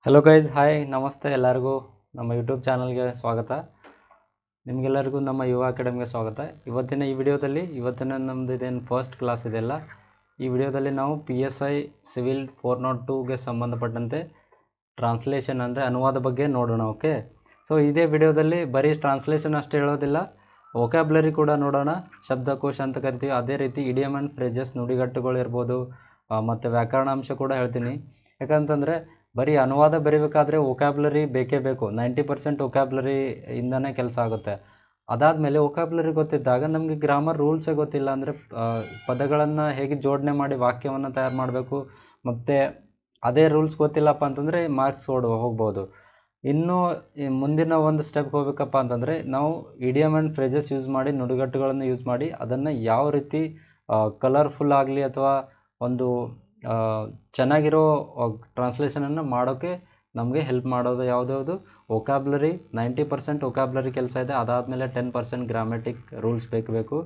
Hello guys, hi, ನಮಸ್ತೆ. ಎಲ್ಲರಿಗೂ ನಮ್ಮ ಯೂಟ್ಯೂಬ್ ಚಾನಲ್ಗೆ ಸ್ವಾಗತ. ನಿಮಗೆಲ್ಲರಿಗೂ ನಮ್ಮ ಯುವ ಅಕಾಡೆಮಿಗೆ ಸ್ವಾಗತ. ಇವತ್ತಿನ ಈ ವಿಡಿಯೋದಲ್ಲಿ ನಮ್ಮದು ಇದೇನು ಫಸ್ಟ್ ಕ್ಲಾಸ್ ಇದೆಯಲ್ಲ, ಈ ವಿಡಿಯೋದಲ್ಲಿ ನಾವು PSI ಸಿವಿಲ್ 402ಗೆ ಸಂಬಂಧಪಟ್ಟಂತೆ ಟ್ರಾನ್ಸ್ಲೇಷನ್ ಅಂದರೆ ಅನುವಾದ ಬಗ್ಗೆ ನೋಡೋಣ. ಓಕೆ, ಸೊ ಇದೇ ವಿಡಿಯೋದಲ್ಲಿ ಬರೀ ಟ್ರಾನ್ಸ್ಲೇಷನ್ ಅಷ್ಟೇ ಹೇಳೋದಿಲ್ಲ, ವೊಕ್ಯಾಬ್ಲರಿ ಕೂಡ ನೋಡೋಣ. ಶಬ್ದಕೋಶ ಅಂತ ಕರಿತೀವಿ, ಅದೇ ರೀತಿ ಇಡಿಯಮ್ ಆ್ಯಂಡ್ ಫ್ರೇಜಸ್, ನುಡಿಗಟ್ಟುಗಳು ಇರ್ಬೋದು, ಮತ್ತು ವ್ಯಾಕರಣಾಂಶ ಕೂಡ ಹೇಳ್ತೀನಿ. ಯಾಕಂತಂದರೆ ಬರೀ ಅನುವಾದ ಬರೀಬೇಕಾದ್ರೆ ವೊಕ್ಯಾಬ್ಲರಿ ಬೇಕೇ ಬೇಕು. 90% ವೊಕ್ಯಾಬ್ಲರಿ ಇಂದನೇ ಕೆಲಸ ಆಗುತ್ತೆ. ಅದಾದಮೇಲೆ ವೊಕ್ಯಾಬ್ಲರಿ ಗೊತ್ತಿದ್ದಾಗ ನಮಗೆ ಗ್ರಾಮರ್ ರೂಲ್ಸೇ ಗೊತ್ತಿಲ್ಲ ಅಂದರೆ ಪದಗಳನ್ನು ಹೇಗೆ ಜೋಡಣೆ ಮಾಡಿ ವಾಕ್ಯವನ್ನು ತಯಾರು ಮಾಡಬೇಕು, ಮತ್ತು ಅದೇ ರೂಲ್ಸ್ ಗೊತ್ತಿಲ್ಲಪ್ಪ ಅಂತಂದರೆ ಮಾರ್ಕ್ಸ್ ಹೋಗ್ಬೋದು. ಇನ್ನೂ ಮುಂದಿನ ಒಂದು ಸ್ಟೆಪ್ ಹೋಗ್ಬೇಕಪ್ಪ ಅಂತಂದರೆ ನಾವು ಇಡಿಯಮ್ ಆ್ಯಂಡ್ ಫ್ರೇಜಸ್ ಯೂಸ್ ಮಾಡಿ, ನುಡಿಗಟ್ಟುಗಳನ್ನು ಯೂಸ್ ಮಾಡಿ ಅದನ್ನು ಯಾವ ರೀತಿ ಕಲರ್ಫುಲ್ ಆಗಲಿ ಅಥವಾ ಒಂದು ಚೆನ್ನಾಗಿರೋ ಟ್ರಾನ್ಸ್ಲೇಷನನ್ನು ಮಾಡೋಕ್ಕೆ ನಮಗೆ ಹೆಲ್ಪ್ ಮಾಡೋದು ಯಾವುದ್ಯಾವುದು ವೊಕ್ಯಾಬ್ಲರಿ. 90% ವೊಕ್ಯಾಬ್ಲರಿ ಕೆಲಸ ಇದೆ. ಅದಾದಮೇಲೆ 10% ಗ್ರಾಮೆಟಿಕ್ ರೂಲ್ಸ್ ಬೇಕು.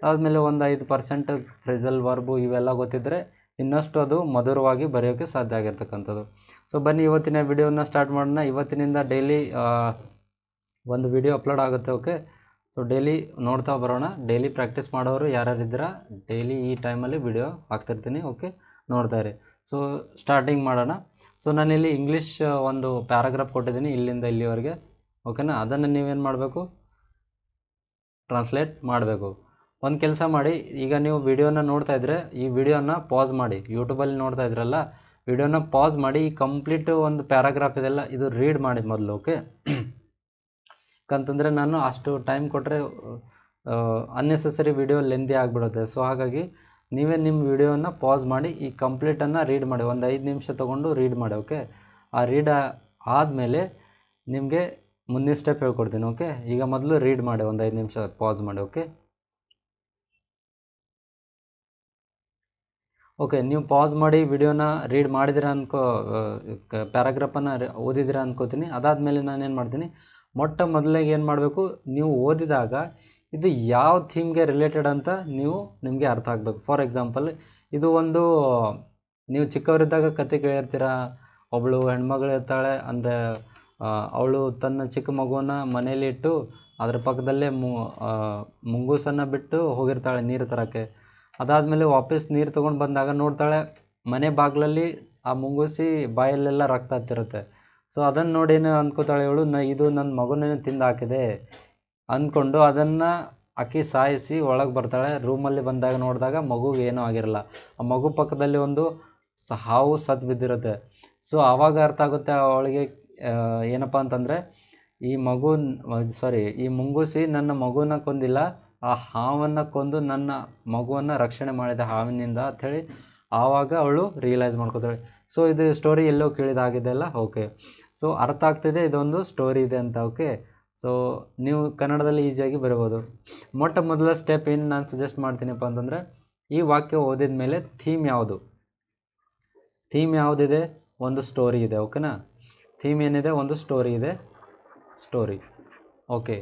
ಅದಾದಮೇಲೆ ಒಂದು 5% ಫ್ರೇಸಲ್ ವರ್ಬು ಇವೆಲ್ಲ ಗೊತ್ತಿದ್ದರೆ ಇನ್ನಷ್ಟು ಅದು ಮಧುರವಾಗಿ ಬರೆಯೋಕ್ಕೆ ಸಾಧ್ಯ ಆಗಿರ್ತಕ್ಕಂಥದ್ದು. ಸೊ ಬನ್ನಿ ಇವತ್ತಿನ ವಿಡಿಯೋನ ಸ್ಟಾರ್ಟ್ ಮಾಡೋಣ. ಇವತ್ತಿನಿಂದ ಡೈಲಿ ಒಂದು ವಿಡಿಯೋ ಅಪ್ಲೋಡ್ ಆಗುತ್ತೆ. ಓಕೆ, ಸೊ ಡೈಲಿ ನೋಡ್ತಾ ಬರೋಣ. ಡೈಲಿ ಪ್ರಾಕ್ಟೀಸ್ ಮಾಡೋರು ಯಾರ್ಯಾರಿದ್ದೀರಾ, ಡೈಲಿ ಈ ಟೈಮಲ್ಲಿ ವಿಡಿಯೋ ಹಾಕ್ತಿರ್ತೀನಿ. ಓಕೆ, ನೋಡ್ತಾ ಇರಿ. ಸೊ ಸ್ಟಾರ್ಟಿಂಗ್ ಮಾಡೋಣ. ಸೊ ನಾನಿಲ್ಲಿ ಇಂಗ್ಲೀಷ್ ಒಂದು ಪ್ಯಾರಾಗ್ರಾಫ್ ಕೊಟ್ಟಿದ್ದೀನಿ ಇಲ್ಲಿಂದ ಇಲ್ಲಿವರೆಗೆ. ಓಕೆನಾ, ಅದನ್ನು ನೀವೇನು ಮಾಡಬೇಕು, ಟ್ರಾನ್ಸ್ಲೇಟ್ ಮಾಡಬೇಕು. ಒಂದು ಕೆಲಸ ಮಾಡಿ, ಈಗ ನೀವು ವಿಡಿಯೋನ ನೋಡ್ತಾ ಇದ್ದರೆ ಈ ವಿಡಿಯೋನ ಪಾಸ್ ಮಾಡಿ. ಯೂಟ್ಯೂಬಲ್ಲಿ ನೋಡ್ತಾ ಇದ್ರಲ್ಲ, ವಿಡಿಯೋನ ಪಾಸ್ ಮಾಡಿ ಈ ಕಂಪ್ಲೀಟು ಒಂದು ಪ್ಯಾರಾಗ್ರಾಫ್ ಇದೆಲ್ಲ ಇದು ರೀಡ್ ಮಾಡಿ ಮೊದಲು. ಓಕೆ, ಯಾಕಂತಂದರೆ ನಾನು ಅಷ್ಟು ಟೈಮ್ ಕೊಟ್ಟರೆ ಅನ್ನೆಸೆಸರಿ ವಿಡಿಯೋ ಲೆಂದಿ ಆಗಿಬಿಡುತ್ತೆ. ಸೊ ಹಾಗಾಗಿ ನೀವೇ ನಿಮ್ಮ ವಿಡಿಯೋನ ಪಾಸ್ ಮಾಡಿ ಈ ಕಂಪ್ಲೀಟನ್ನು ರೀಡ್ ಮಾಡಿ, ಒಂದು 5 ನಿಮಿಷ ತೊಗೊಂಡು ರೀಡ್ ಮಾಡಿ. ಓಕೆ, ಆ ರೀಡ್ ಆದಮೇಲೆ ನಿಮಗೆ ಮುಂದಿನ ಸ್ಟೆಪ್ ಹೇಳ್ಕೊಡ್ತೀನಿ. ಓಕೆ, ಈಗ ಮೊದಲು ರೀಡ್ ಮಾಡಿ, ಒಂದು 5 ನಿಮಿಷ ಪಾಸ್ ಮಾಡಿ. ಓಕೆ, ನೀವು ಪಾಸ್ ಮಾಡಿ ವಿಡಿಯೋನ ರೀಡ್ ಮಾಡಿದಿರ ಪ್ಯಾರಾಗ್ರಾಫನ್ನು ಓದಿದಿರ ಅನ್ಕೋತೀನಿ. ಅದಾದಮೇಲೆ ನಾನೇನು ಮಾಡ್ತೀನಿ, ಮೊಟ್ಟ ಮೊದಲಿಗೆ ಏನು ಮಾಡಬೇಕು, ನೀವು ಓದಿದಾಗ ಇದು ಯಾವ ಥೀಮ್ಗೆ ರಿಲೇಟೆಡ್ ಅಂತ ನಿಮಗೆ ಅರ್ಥ ಆಗಬೇಕು. ಫಾರ್ ಎಕ್ಸಾಂಪಲ್, ಇದು ಒಂದು ನೀವು ಚಿಕ್ಕವರಿದ್ದಾಗ ಕತೆ ಕೇಳಿರ್ತೀರ. ಒಬ್ಬಳು ಹೆಣ್ಮಗಳು ಇರ್ತಾಳೆ, ಅಂದರೆ ಅವಳು ತನ್ನ ಚಿಕ್ಕ ಮಗುವನ್ನು ಮನೇಲಿ ಇಟ್ಟು ಅದರ ಪಕ್ಕದಲ್ಲೇ ಮುಂಗೂಸನ್ನು ಬಿಟ್ಟು ಹೋಗಿರ್ತಾಳೆ ನೀರು ತರೋಕ್ಕೆ. ಅದಾದಮೇಲೆ ವಾಪಸ್ ನೀರು ತೊಗೊಂಡು ಬಂದಾಗ ನೋಡ್ತಾಳೆ ಮನೆ ಬಾಗಿಲಲ್ಲಿ ಆ ಮುಂಗೂಸಿ ಬಾಯಲ್ಲೆಲ್ಲ ರಕ್ತ ಹತ್ತಿರುತ್ತೆ. ಸೊ ಅದನ್ನು ನೋಡಿ ಏನು ಅಂದ್ಕೋತಾಳೆ ಇವಳು, ಇದು ನನ್ನ ಮಗುನೇ ತಿಂದು ಹಾಕಿದೆ ಅಂದ್ಕೊಂಡು ಅದನ್ನು ಅಕ್ಕಿ ಸಾಯಿಸಿ ಒಳಗೆ ಬರ್ತಾಳೆ. ರೂಮಲ್ಲಿ ಬಂದಾಗ ನೋಡಿದಾಗ ಮಗುಗೆ ಏನೂ ಆಗಿರಲ್ಲ. ಆ ಮಗು ಪಕ್ಕದಲ್ಲಿ ಒಂದು ಹಾವು ಸತ್ತು ಬಿದ್ದಿರುತ್ತೆ. ಸೊ ಆವಾಗ ಅರ್ಥ ಆಗುತ್ತೆ ಅವಳಿಗೆ ಏನಪ್ಪ ಅಂತಂದರೆ ಈ ಮುಂಗೂಸಿ ನನ್ನ ಮಗುನ ಕೊಂದಿಲ್ಲ, ಆ ಹಾವನ್ನು ಕೊಂದು ನನ್ನ ಮಗುವನ್ನು ರಕ್ಷಣೆ ಮಾಡಿದೆ ಹಾವಿನಿಂದ ಅಂಥೇಳಿ ಆವಾಗ ಅವಳು ರಿಯಲೈಸ್ ಮಾಡ್ಕೋತಾಳೆ. ಸೊ ಇದು ಸ್ಟೋರಿ ಎಲ್ಲೋ ಕೇಳಿದಾಗಿದೆ ಅಲ್ಲ. ಓಕೆ, ಸೊ ಅರ್ಥ ಆಗ್ತಿದೆ ಇದೊಂದು ಸ್ಟೋರಿ ಇದೆ ಅಂತ. ಓಕೆ, ಸೊ ನೀವು ಕನ್ನಡದಲ್ಲಿ ಈಸಿಯಾಗಿ ಬರೀಬೋದು. ಮೊಟ್ಟ ಮೊದಲ ಸ್ಟೆಪ್ ಏನು ನಾನು ಸಜೆಸ್ಟ್ ಮಾಡ್ತೀನಪ್ಪ ಅಂತಂದರೆ, ಈ ವಾಕ್ಯ ಓದಿದ ಮೇಲೆ ಥೀಮ್ ಯಾವುದಿದೆ, ಒಂದು ಸ್ಟೋರಿ ಇದೆ. ಓಕೆನಾ, ಥೀಮ್ ಏನಿದೆ, ಒಂದು ಸ್ಟೋರಿ ಇದೆ, ಸ್ಟೋರಿ. ಓಕೆ,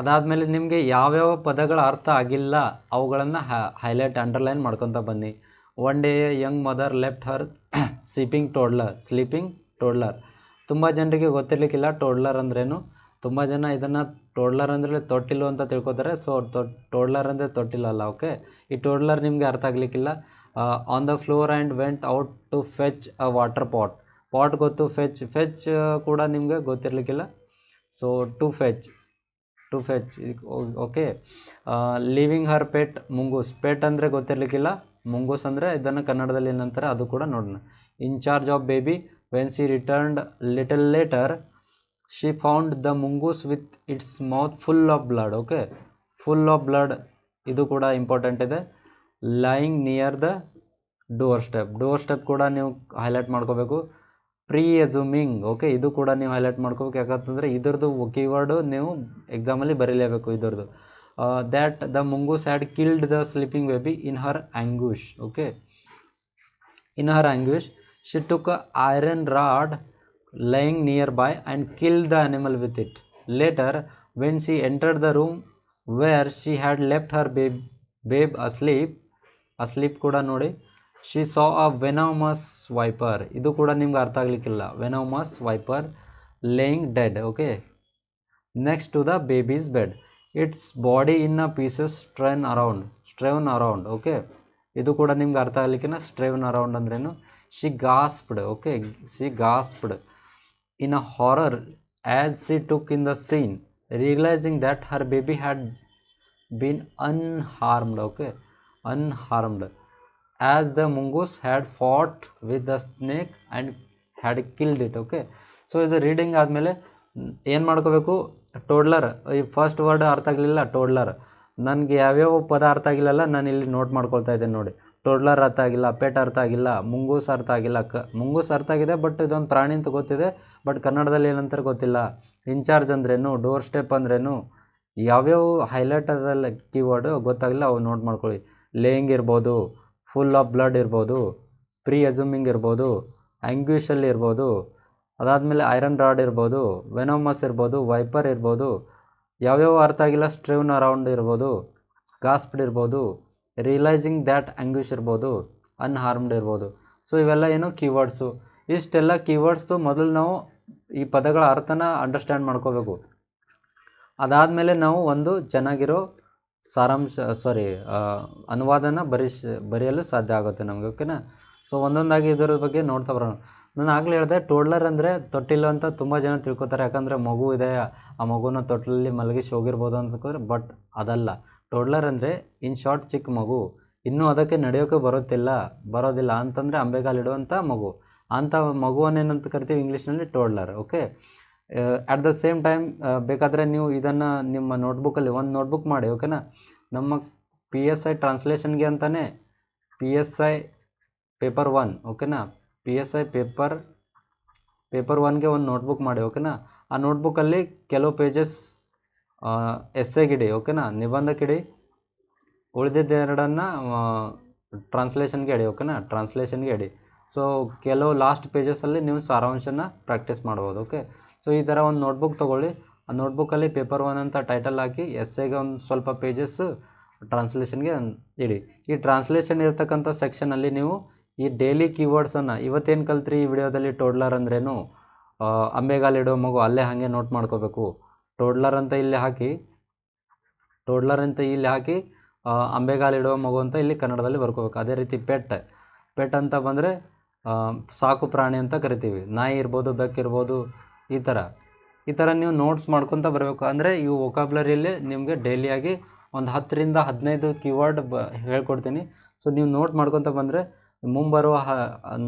ಅದಾದಮೇಲೆ ನಿಮಗೆ ಯಾವ್ಯಾವ ಪದಗಳ ಅರ್ಥ ಆಗಿಲ್ಲ ಅವುಗಳನ್ನು ಹೈಲೈಟ್ ಅಂಡರ್ಲೈನ್ ಮಾಡ್ಕೊತ ಬನ್ನಿ. One day young mother left her sleeping toddler. ತುಂಬ ಜನರಿಗೆ ಗೊತ್ತಿರಲಿಕ್ಕಿಲ್ಲ ಟೋಡ್ಲರ್ ಅಂದ್ರೇನು. ತುಂಬ ಜನ ಇದನ್ನು ಟೋಡ್ಲರ್ ಅಂದರೆ ತೊಟ್ಟಿಲು ಅಂತ ತಿಳ್ಕೊತಾರೆ. ಸೊ ಟೋಡ್ಲರ್ ಅಂದರೆ ತೊಟ್ಟಿಲ್ಲ ಅಲ್ಲ. ಓಕೆ, ಈ ಟೋಡ್ಲರ್ ನಿಮಗೆ ಅರ್ಥ ಆಗಲಿಕ್ಕಿಲ್ಲ. On the floor and went out to fetch a water pot ಗೊತ್ತು, ಫೆಚ್ ಕೂಡ ನಿಮಗೆ ಗೊತ್ತಿರಲಿಕ್ಕಿಲ್ಲ. So to fetch. Okay, living her pet mongoose. Pet ಅಂದರೆ ಗೊತ್ತಿರಲಿಕ್ಕಿಲ್ಲ, ಮುಂಗೂಸ್ ಅಂದರೆ ಇದನ್ನು ಕನ್ನಡದಲ್ಲಿ ಏನಂತಾರೆ ಅದು ಕೂಡ ನೋಡೋಣ. In charge of baby when she returned little later she found the mongoose with its mouth full of blood. Okay, full of blood ಇದು ಕೂಡ ಇಂಪಾರ್ಟೆಂಟ್ ಇದೆ. Lying near the door step ಕೂಡ ನೀವು ಹೈಲೈಟ್ ಮಾಡ್ಕೋಬೇಕು. ಪ್ರೀ-ಅಸ್ಯೂಮಿಂಗ್. ಓಕೆ, ಇದು ಕೂಡ ನೀವು highlight ಮಾಡ್ಕೋಬೇಕು. ಯಾಕಂತಂದರೆ ಇದರದ್ದು ಕೀವರ್ಡು ನೀವು ಎಕ್ಸಾಮಲ್ಲಿ ಬರೀಲೇಬೇಕು ಇದರದ್ದು. That the mongoose had killed the sleeping baby in her anguish. Okay, in her anguish she took a iron rod lying near by and killed the animal with it. Later when she entered the room where she had left her babe asleep ಕೂಡ ನೋಡಿ. She saw a venomous viper, ಇದು ಕೂಡ ನಿಮ್ಗೆ ಅರ್ಥ ಆಗಲಿಕ್ಕಿಲ್ಲ. Venomous viper laying dead. Okay, next to the baby's bed, it's body in a pieces strewn around. Okay, ಇದು ಕೂಡ ನಿಮ್ಗೆ ಅರ್ಥ ಆಗಲಿಕ್ಕಿನ ಸ್ಟ್ರೈನ್ ಅರೌಂಡ್ ಅಂದ್ರೇನು. She gasped. Okay, she gasped in a horror as she took in the scene, realising that her baby had been unharmed. Okay, unharmed, as the mongoose had fought with the snake and had killed it. Okay, so ಇದು reading ಆದಮೇಲೆ ಏನು ಮಾಡ್ಕೋಬೇಕು, ಟೋಡ್ಲರ್, ಈ first word ಅರ್ಥ ಆಗಲಿಲ್ಲ ಟೋಡ್ಲರ್, ನನಗೆ ಯಾವ್ಯಾವ ಪದ ಅರ್ಥ ಆಗಿಲ್ಲಲ್ಲ ನಾನು ಇಲ್ಲಿ ನೋಟ್ ಮಾಡ್ಕೊಳ್ತಾ ಇದ್ದೇನೆ ನೋಡಿ. ಟೋಡ್ಲರ್ ಅರ್ಥ ಆಗಿಲ್ಲ, ಪೆಟ್ ಅರ್ಥ ಆಗಿಲ್ಲ, ಮುಂಗೂಸ್ ಅರ್ಥ ಆಗಿಲ್ಲ. ಮುಂಗೂಸ್ ಅರ್ಥ ಆಗಿದೆ, ಬಟ್ ಇದೊಂದು ಪ್ರಾಣಿ ಅಂತ ಗೊತ್ತಿದೆ, ಬಟ್ ಕನ್ನಡದಲ್ಲಿ ಏನಂತಾರೆ ಗೊತ್ತಿಲ್ಲ. ಇನ್ಚಾರ್ಜ್ ಅಂದ್ರೇನು, ಡೋರ್ ಸ್ಟೆಪ್ ಅಂದ್ರೇನು, ಯಾವ್ಯಾವ ಹೈಲೈಟ್ ಅದಲ್ಲ ಕೀವರ್ಡು ಗೊತ್ತಾಗಿಲ್ಲ, ಅವು ನೋಟ್ ಮಾಡ್ಕೊಳ್ಳಿ. ಲೇಯಿಂಗ್ ಇರ್ಬೋದು, ಫುಲ್ ಆಫ್ ಬ್ಲಡ್ ಇರ್ಬೋದು, ಪ್ರೀ ಅಸ್ಯೂಮಿಂಗ್ ಇರ್ಬೋದು, ಆಂಗ್ವಿಷಲ್ಲಿ ಇರ್ಬೋದು, ಅದಾದಮೇಲೆ ಐರನ್ ರಾಡ್ ಇರ್ಬೋದು, ವೆನೋಮಸ್ ಇರ್ಬೋದು, ವೈಪರ್ ಇರ್ಬೋದು, ಯಾವ್ಯಾವ ಅರ್ಥ ಆಗಿಲ್ಲ ಸ್ಟ್ರೈನ್ ಅರೌಂಡ್ ಇರ್ಬೋದು, ಗಾಸ್ಪ್ಡ್ ಇರ್ಬೋದು, ರಿಯಲೈಸಿಂಗ್ ದ್ಯಾಟ್ ಆಂಗ್ವಿಷ್ ಇರ್ಬೋದು, ಅನ್ಹಾರ್ಮ್ಡ್ ಇರ್ಬೋದು. ಸೊ ಇವೆಲ್ಲ ಏನು ಕೀವರ್ಡ್ಸು. ಇಷ್ಟೆಲ್ಲ ಕೀವರ್ಡ್ಸು ಮೊದಲು ನಾವು ಈ ಪದಗಳ ಅರ್ಥನ ಅಂಡರ್ಸ್ಟ್ಯಾಂಡ್ ಮಾಡ್ಕೋಬೇಕು. ಅದಾದಮೇಲೆ ನಾವು ಒಂದು ಚೆನ್ನಾಗಿರೋ ಅನುವಾದನ ಬರೆಯಲು ಸಾಧ್ಯ ಆಗುತ್ತೆ ನಮಗೆ. ಓಕೆನಾ, ಸೊ ಒಂದೊಂದಾಗಿ ಇದರ ಬಗ್ಗೆ ನೋಡ್ತಾ ಬರೋಣ. ನಾನು ಆಗಲೇ ಹೇಳಿದೆ ಟೋಡ್ಲರ್ ಅಂದರೆ ತೊಟ್ಟಿಲು ಅಂತ ತುಂಬ ಜನ ತಿಳ್ಕೊತಾರೆ, ಯಾಕಂದರೆ ಮಗು ಇದೆ, ಆ ಮಗುನ ತೊಟ್ಟಿಲಲ್ಲಿ ಮಲಗಿಸಿ ಹೋಗಿರ್ಬೋದು ಅಂತಂದ್ರೆ, ಬಟ್ ಅದಲ್ಲ. ಟೋಡ್ಲರ್ ಅಂದರೆ ಇನ್ ಶಾರ್ಟ್ ಚಿಕ್ಕ ಮಗು, ಇನ್ನೂ ಅದಕ್ಕೆ ನಡೆಯೋಕ್ಕೆ ಬರೋದಿಲ್ಲ ಅಂತಂದರೆ ಅಂಬೆಗಾಲಿಡುವಂಥ ಮಗು, ಅಂಥ ಮಗುವನ್ನೇನಂತ ಕರಿತೀವಿ ಇಂಗ್ಲೀಷ್ನಲ್ಲಿ toddler. Okay, at the same time ಬೇಕಾದರೆ ನೀವು ಇದನ್ನು ನಿಮ್ಮ ನೋಟ್ಬುಕ್ಕಲ್ಲಿ ಒಂದು ನೋಟ್ಬುಕ್ ಮಾಡಿ. ಓಕೆನಾ, ನಮ್ಮ PSI ಟ್ರಾನ್ಸ್ಲೇಷನ್ಗೆ ಅಂತಲೇ PSI ಪೇಪರ್ 1, ಓಕೆನಾ, PSI ಪೇಪರ್ 1ಗೆ ಒಂದು ನೋಟ್ಬುಕ್ ಮಾಡಿ. ಓಕೆನಾ, ಆ ನೋಟ್ಬುಕ್ಕಲ್ಲಿ ಕೆಲವು ಪೇಜಸ್ ಎಸ್ಸೆಗಿಡಿ. ಓಕೆನಾ, ನಿಬಂಧಕ್ಕಿಡಿ, ಉಳಿದಿದ್ದೆರಡನ್ನು ಟ್ರಾನ್ಸ್ಲೇಷನ್ಗೆ ಇಡಿ. ಓಕೆನಾ, ಟ್ರಾನ್ಸ್ಲೇಷನ್ಗೆ ಇಡಿ. ಸೊ ಕೆಲವು ಲಾಸ್ಟ್ ಪೇಜಸಲ್ಲಿ ನೀವು ಸಾರಾಂಶನ ಪ್ರಾಕ್ಟೀಸ್ ಮಾಡ್ಬೋದು. ಓಕೆ, ಸೊ ಈ ಥರ ಒಂದು ನೋಟ್ಬುಕ್ ತೊಗೊಳ್ಳಿ. ಆ ನೋಟ್ಬುಕ್ಕಲ್ಲಿ ಪೇಪರ್ 1 ಅಂತ ಟೈಟಲ್ ಹಾಕಿ ಎಸ್ಸೆಗೆ ಒಂದು ಸ್ವಲ್ಪ ಪೇಜಸ್ ಟ್ರಾನ್ಸ್ಲೇಷನ್ಗೆ ಇಡಿ. ಈ ಟ್ರಾನ್ಸ್ಲೇಷನ್ ಇರ್ತಕ್ಕಂಥ ಸೆಕ್ಷನಲ್ಲಿ ನೀವು ಈ ಡೈಲಿ ಕೀವರ್ಡ್ಸನ್ನು ಇವತ್ತೇನು ಕಲ್ತ್ರಿ ಈ ವಿಡಿಯೋದಲ್ಲಿ, ಟೋಡ್ಲರ್ ಅಂದ್ರೇನು, ಅಂಬೆಗಾಲಿಡೋ ಮಗು, ಅಲ್ಲೇ ಹಾಗೆ ನೋಟ್ ಮಾಡ್ಕೋಬೇಕು. ಟೋಡ್ಲರ್ ಅಂತ ಇಲ್ಲಿ ಹಾಕಿ ಅಂಬೆಗಾಲಿಡೋ ಮಗು ಅಂತ ಇಲ್ಲಿ ಕನ್ನಡದಲ್ಲಿ ಬರ್ಕೋಬೇಕು. ಅದೇ ರೀತಿ ಪೆಟ್ ಅಂತ ಬಂದರೆ ಸಾಕು ಪ್ರಾಣಿ ಅಂತ ಕರಿತೀವಿ, ನಾಯಿ ಇರ್ಬೋದು, ಬೆಕ್ಕಿರ್ಬೋದು, ಈ ಥರ ನೀವು ನೋಟ್ಸ್ ಮಾಡ್ಕೊತ ಬರಬೇಕು. ಅಂದರೆ ಇವು ವೊಕಾಬ್ಲರಿಯಲ್ಲಿ ನಿಮಗೆ ಡೈಲಿಯಾಗಿ ಒಂದು 10ರಿಂದ 15 ಕೀವರ್ಡ್ ಹೇಳ್ಕೊಡ್ತೀನಿ. ಸೊ ನೀವು ನೋಟ್ ಮಾಡ್ಕೊತ ಬಂದರೆ ಮುಂಬರುವ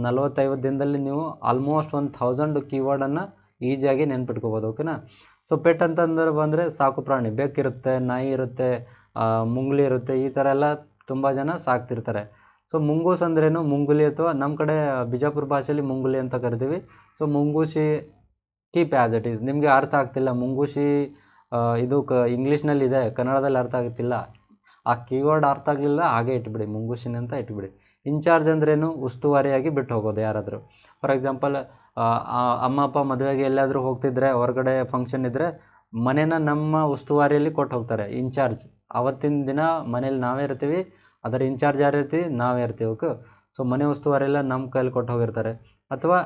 40-50 ದಿನದಲ್ಲಿ ನೀವು ಆಲ್ಮೋಸ್ಟ್ 1000 ಕೀವರ್ಡನ್ನು ಈಸಿಯಾಗಿ ನೆನ್ಪಿಟ್ಕೋಬೋದು. ಓಕೆನಾ, ಸೊ ಪೆಟ್ ಅಂತಂದ್ರೆ ಬಂದರೆ ಸಾಕು ಪ್ರಾಣಿ, ಬೆಕ್ಕಿರುತ್ತೆ, ನಾಯಿ ಇರುತ್ತೆ, ಮುಂಗುಲಿ ಇರುತ್ತೆ, ಈ ಥರ ಎಲ್ಲ ತುಂಬ ಜನ ಸಾಕ್ತಿರ್ತಾರೆ. ಸೊ ಮುಂಗೂಸ್ ಅಂದ್ರೇನು, ಮುಂಗುಲಿ ಅಥವಾ ನಮ್ಮ ಕಡೆ ಬಿಜಾಪುರ ಭಾಷೆಯಲ್ಲಿ ಮುಂಗುಲಿ ಅಂತ ಕರಿತೀವಿ. ಸೊ ಮುಂಗೂಸಿ ಕೀಪ್ ಆ್ಯಸ್ ಇಟ್ ಈಸ್. ನಿಮಗೆ ಅರ್ಥ ಆಗ್ತಿಲ್ಲ ಮುಂಗೂಸಿ, ಇದು ಇಂಗ್ಲೀಷ್ನಲ್ಲಿ ಇದೆ, ಕನ್ನಡದಲ್ಲಿ ಅರ್ಥ ಆಗ್ತಿಲ್ಲ, ಆ ಕೀವರ್ಡ್ ಅರ್ಥ ಆಗಲಿಲ್ಲ, ಹಾಗೆ ಇಟ್ಬಿಡಿ, ಮುಂಗೂಸಿನ ಅಂತ ಇಟ್ಬಿಡಿ. ಇನ್ಚಾರ್ಜ್ ಅಂದ್ರೇನು, ಉಸ್ತುವಾರಿಯಾಗಿ ಬಿಟ್ಟು ಹೋಗೋದು ಯಾರಾದರೂ. ಫಾರ್ ಎಕ್ಸಾಂಪಲ್ ಅಮ್ಮ ಅಪ್ಪ ಮದುವೆಗೆ ಎಲ್ಲಾದರೂ ಹೋಗ್ತಿದ್ರೆ, ಹೊರಗಡೆ ಫಂಕ್ಷನ್ ಇದ್ದರೆ ಮನೇನ ನಮ್ಮ ಉಸ್ತುವಾರಿಯಲ್ಲಿ ಕೊಟ್ಟು ಹೋಗ್ತಾರೆ ಇನ್ಚಾರ್ಜ್. ಅವತ್ತಿನ ದಿನ ಮನೇಲಿ ನಾವೇ ಇರ್ತೀವಿ, ಅದರ ಇನ್ಚಾರ್ಜ್ ಯಾರು ಇರ್ತೀವಿ, ನಾವೇ ಇರ್ತೀವಿ. ಓಕೆ, ಸೊ ಮನೆ ಉಸ್ತುವಾರೆಲ್ಲ ನಮ್ಮ ಕೈಯಲ್ಲಿ ಕೊಟ್ಟು ಹೋಗಿರ್ತಾರೆ, ಅಥವಾ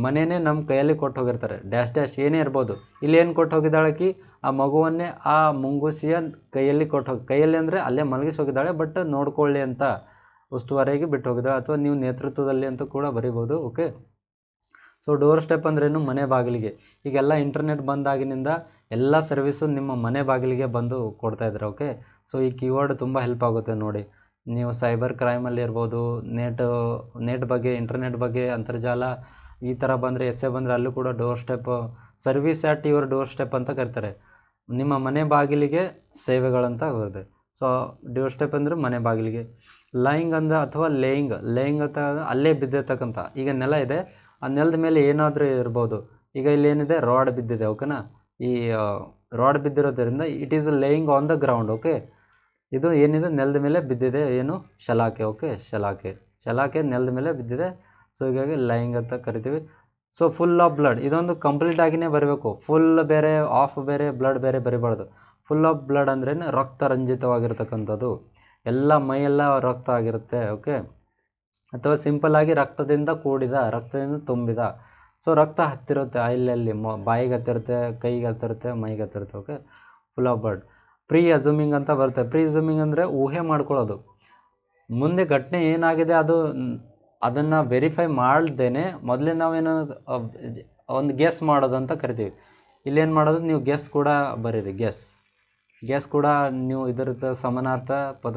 ಮನೆಯೇ ನಮ್ಮ ಕೈಯಲ್ಲಿ ಕೊಟ್ಟು ಹೋಗಿರ್ತಾರೆ, ಡ್ಯಾಶ್ ಏನೇ ಇರ್ಬೋದು. ಇಲ್ಲಿ ಏನು ಕೊಟ್ಟು ಹೋಗಿದ್ದಾಳಕಿ, ಆ ಮಗುವನ್ನೇ ಆ ಮುಂಗುಸಿಯ ಕೈಯಲ್ಲಿ ಅಂದರೆ ಅಲ್ಲೇ ಮಲಗಿಸಿ ಹೋಗಿದ್ದಾಳೆ, ಬಟ್ ನೋಡ್ಕೊಳ್ಳಿ ಅಂತ ಉಸ್ತುವಾರಿಯಾಗಿ ಬಿಟ್ಟು ಹೋಗಿದ್ದಾಳೆ, ಅಥವಾ ನೀವು ನೇತೃತ್ವದಲ್ಲಿ ಅಂತ ಕೂಡ ಬರಿಬೋದು. ಓಕೆ, ಸೊ ಡೋರ್ ಸ್ಟೆಪ್ ಅಂದ್ರೇನು, ಮನೆ ಬಾಗಿಲಿಗೆ. ಈಗೆಲ್ಲ ಇಂಟರ್ನೆಟ್ ಬಂದಾಗಿನಿಂದ ಎಲ್ಲ ಸರ್ವಿಸು ನಿಮ್ಮ ಮನೆ ಬಾಗಿಲಿಗೆ ಬಂದು ಕೊಡ್ತಾಯಿದ್ದಾರೆ. ಓಕೆ, ಸೊ ಈ ಕೀವರ್ಡ್ ತುಂಬ ಹೆಲ್ಪ್ ಆಗುತ್ತೆ ನೋಡಿ. ನೀವು ಸೈಬರ್ ಕ್ರೈಮಲ್ಲಿ ಇರ್ಬೋದು, ನೆಟ್ ಬಗ್ಗೆ, ಇಂಟರ್ನೆಟ್ ಬಗ್ಗೆ, ಅಂತರ್ಜಾಲ ಈ ಥರ ಬಂದರೆ, ಎಸ್ಸೆ ಬಂದರೆ ಅಲ್ಲೂ ಕೂಡ door step, service at your door step ಅಂತ ಕರೀತಾರೆ. ನಿಮ್ಮ ಮನೆ ಬಾಗಿಲಿಗೆ ಸೇವೆಗಳಂತ ಬರುತ್ತೆ. ಸೊ ಡೋರ್ ಸ್ಟೆಪ್ ಅಂದರೆ ಮನೆ ಬಾಗಿಲಿಗೆ. ಲೈಯಿಂಗ್ ಅಥವಾ ಲೇಯಿಂಗ್ ಅಂತ ಅಲ್ಲೇ ಬಿದ್ದಿರ್ತಕ್ಕಂಥ, ಈಗ ನೆಲ ಇದೆ, ಆ ನೆಲದ ಮೇಲೆ ಏನಾದರೂ ಇರ್ಬೋದು. ಈಗ ಇಲ್ಲಿ ಏನಿದೆ, ರಾಡ್ ಬಿದ್ದಿದೆ. ಓಕೆನಾ, ಈ ರಾಡ್ ಬಿದ್ದಿರೋದ್ರಿಂದ it is laying on the ground. Okay, ಇದು ಏನಿದೆ ನೆಲದ ಮೇಲೆ ಬಿದ್ದಿದೆ, ಏನು ಶಲಾಕೆ. ಓಕೆ, ಶಲಾಕೆ ನೆಲದ ಮೇಲೆ ಬಿದ್ದಿದೆ. ಸೊ ಹೀಗಾಗಿ ಲೈಯಿಂಗ್ ಅಂತ ಕರಿತೀವಿ. ಸೊ ಫುಲ್ ಆಫ್ ಬ್ಲಡ್, ಇದೊಂದು ಕಂಪ್ಲೀಟ್ ಆಗಿನೇ ಬರಬೇಕು. ಫುಲ್ ಬೇರೆ, ಆಫ್ ಬೇರೆ, ಬ್ಲಡ್ ಬೇರೆ ಬರಿಬಾರ್ದು. ಫುಲ್ ಆಫ್ ಬ್ಲಡ್ ಅಂದ್ರೆ ರಕ್ತ ರಂಜಿತವಾಗಿರ್ತಕ್ಕಂಥದ್ದು, ಎಲ್ಲ ಮೈಯೆಲ್ಲ ರಕ್ತ ಆಗಿರುತ್ತೆ. ಓಕೆ, ಅಥವಾ ಸಿಂಪಲ್ ಆಗಿ ರಕ್ತದಿಂದ ಕೂಡಿದ, ರಕ್ತದಿಂದ ತುಂಬಿದ. ಸೊ ರಕ್ತ ಹತ್ತಿರುತ್ತೆ ಅಲ್ಲಲ್ಲಿ, ಬಾಯಿಗೆ ಹತ್ತಿರುತ್ತೆ, ಕೈಗೆ ಹತ್ತಿರುತ್ತೆ, ಮೈಗೆ ಹತ್ತಿರುತ್ತೆ. Okay, full of blood. Pre assuming ಅಂತ ಬರುತ್ತೆ. ಪ್ರೀ ಅಸ್ಯೂಮಿಂಗ್ ಅಂದರೆ ಊಹೆ ಮಾಡ್ಕೊಳ್ಳೋದು. ಮುಂದೆ ಘಟನೆ ಏನಾಗಿದೆ ಅದನ್ನು ವೆರಿಫೈ ಮಾಡ್ದೇನೆ ಮೊದಲೇ ನಾವೇನೋ ಒಂದು ಗೆಸ್ ಮಾಡೋದು ಅಂತ ಕರಿತೀವಿ. ಇಲ್ಲೇನು ಮಾಡೋದು, ನೀವು ಗೆಸ್ ಕೂಡ ಬರೀರಿ. ಗೆಸ್ ಕೂಡ ನೀವು ಇದರ ಸಮಾನಾರ್ಥ ಪದ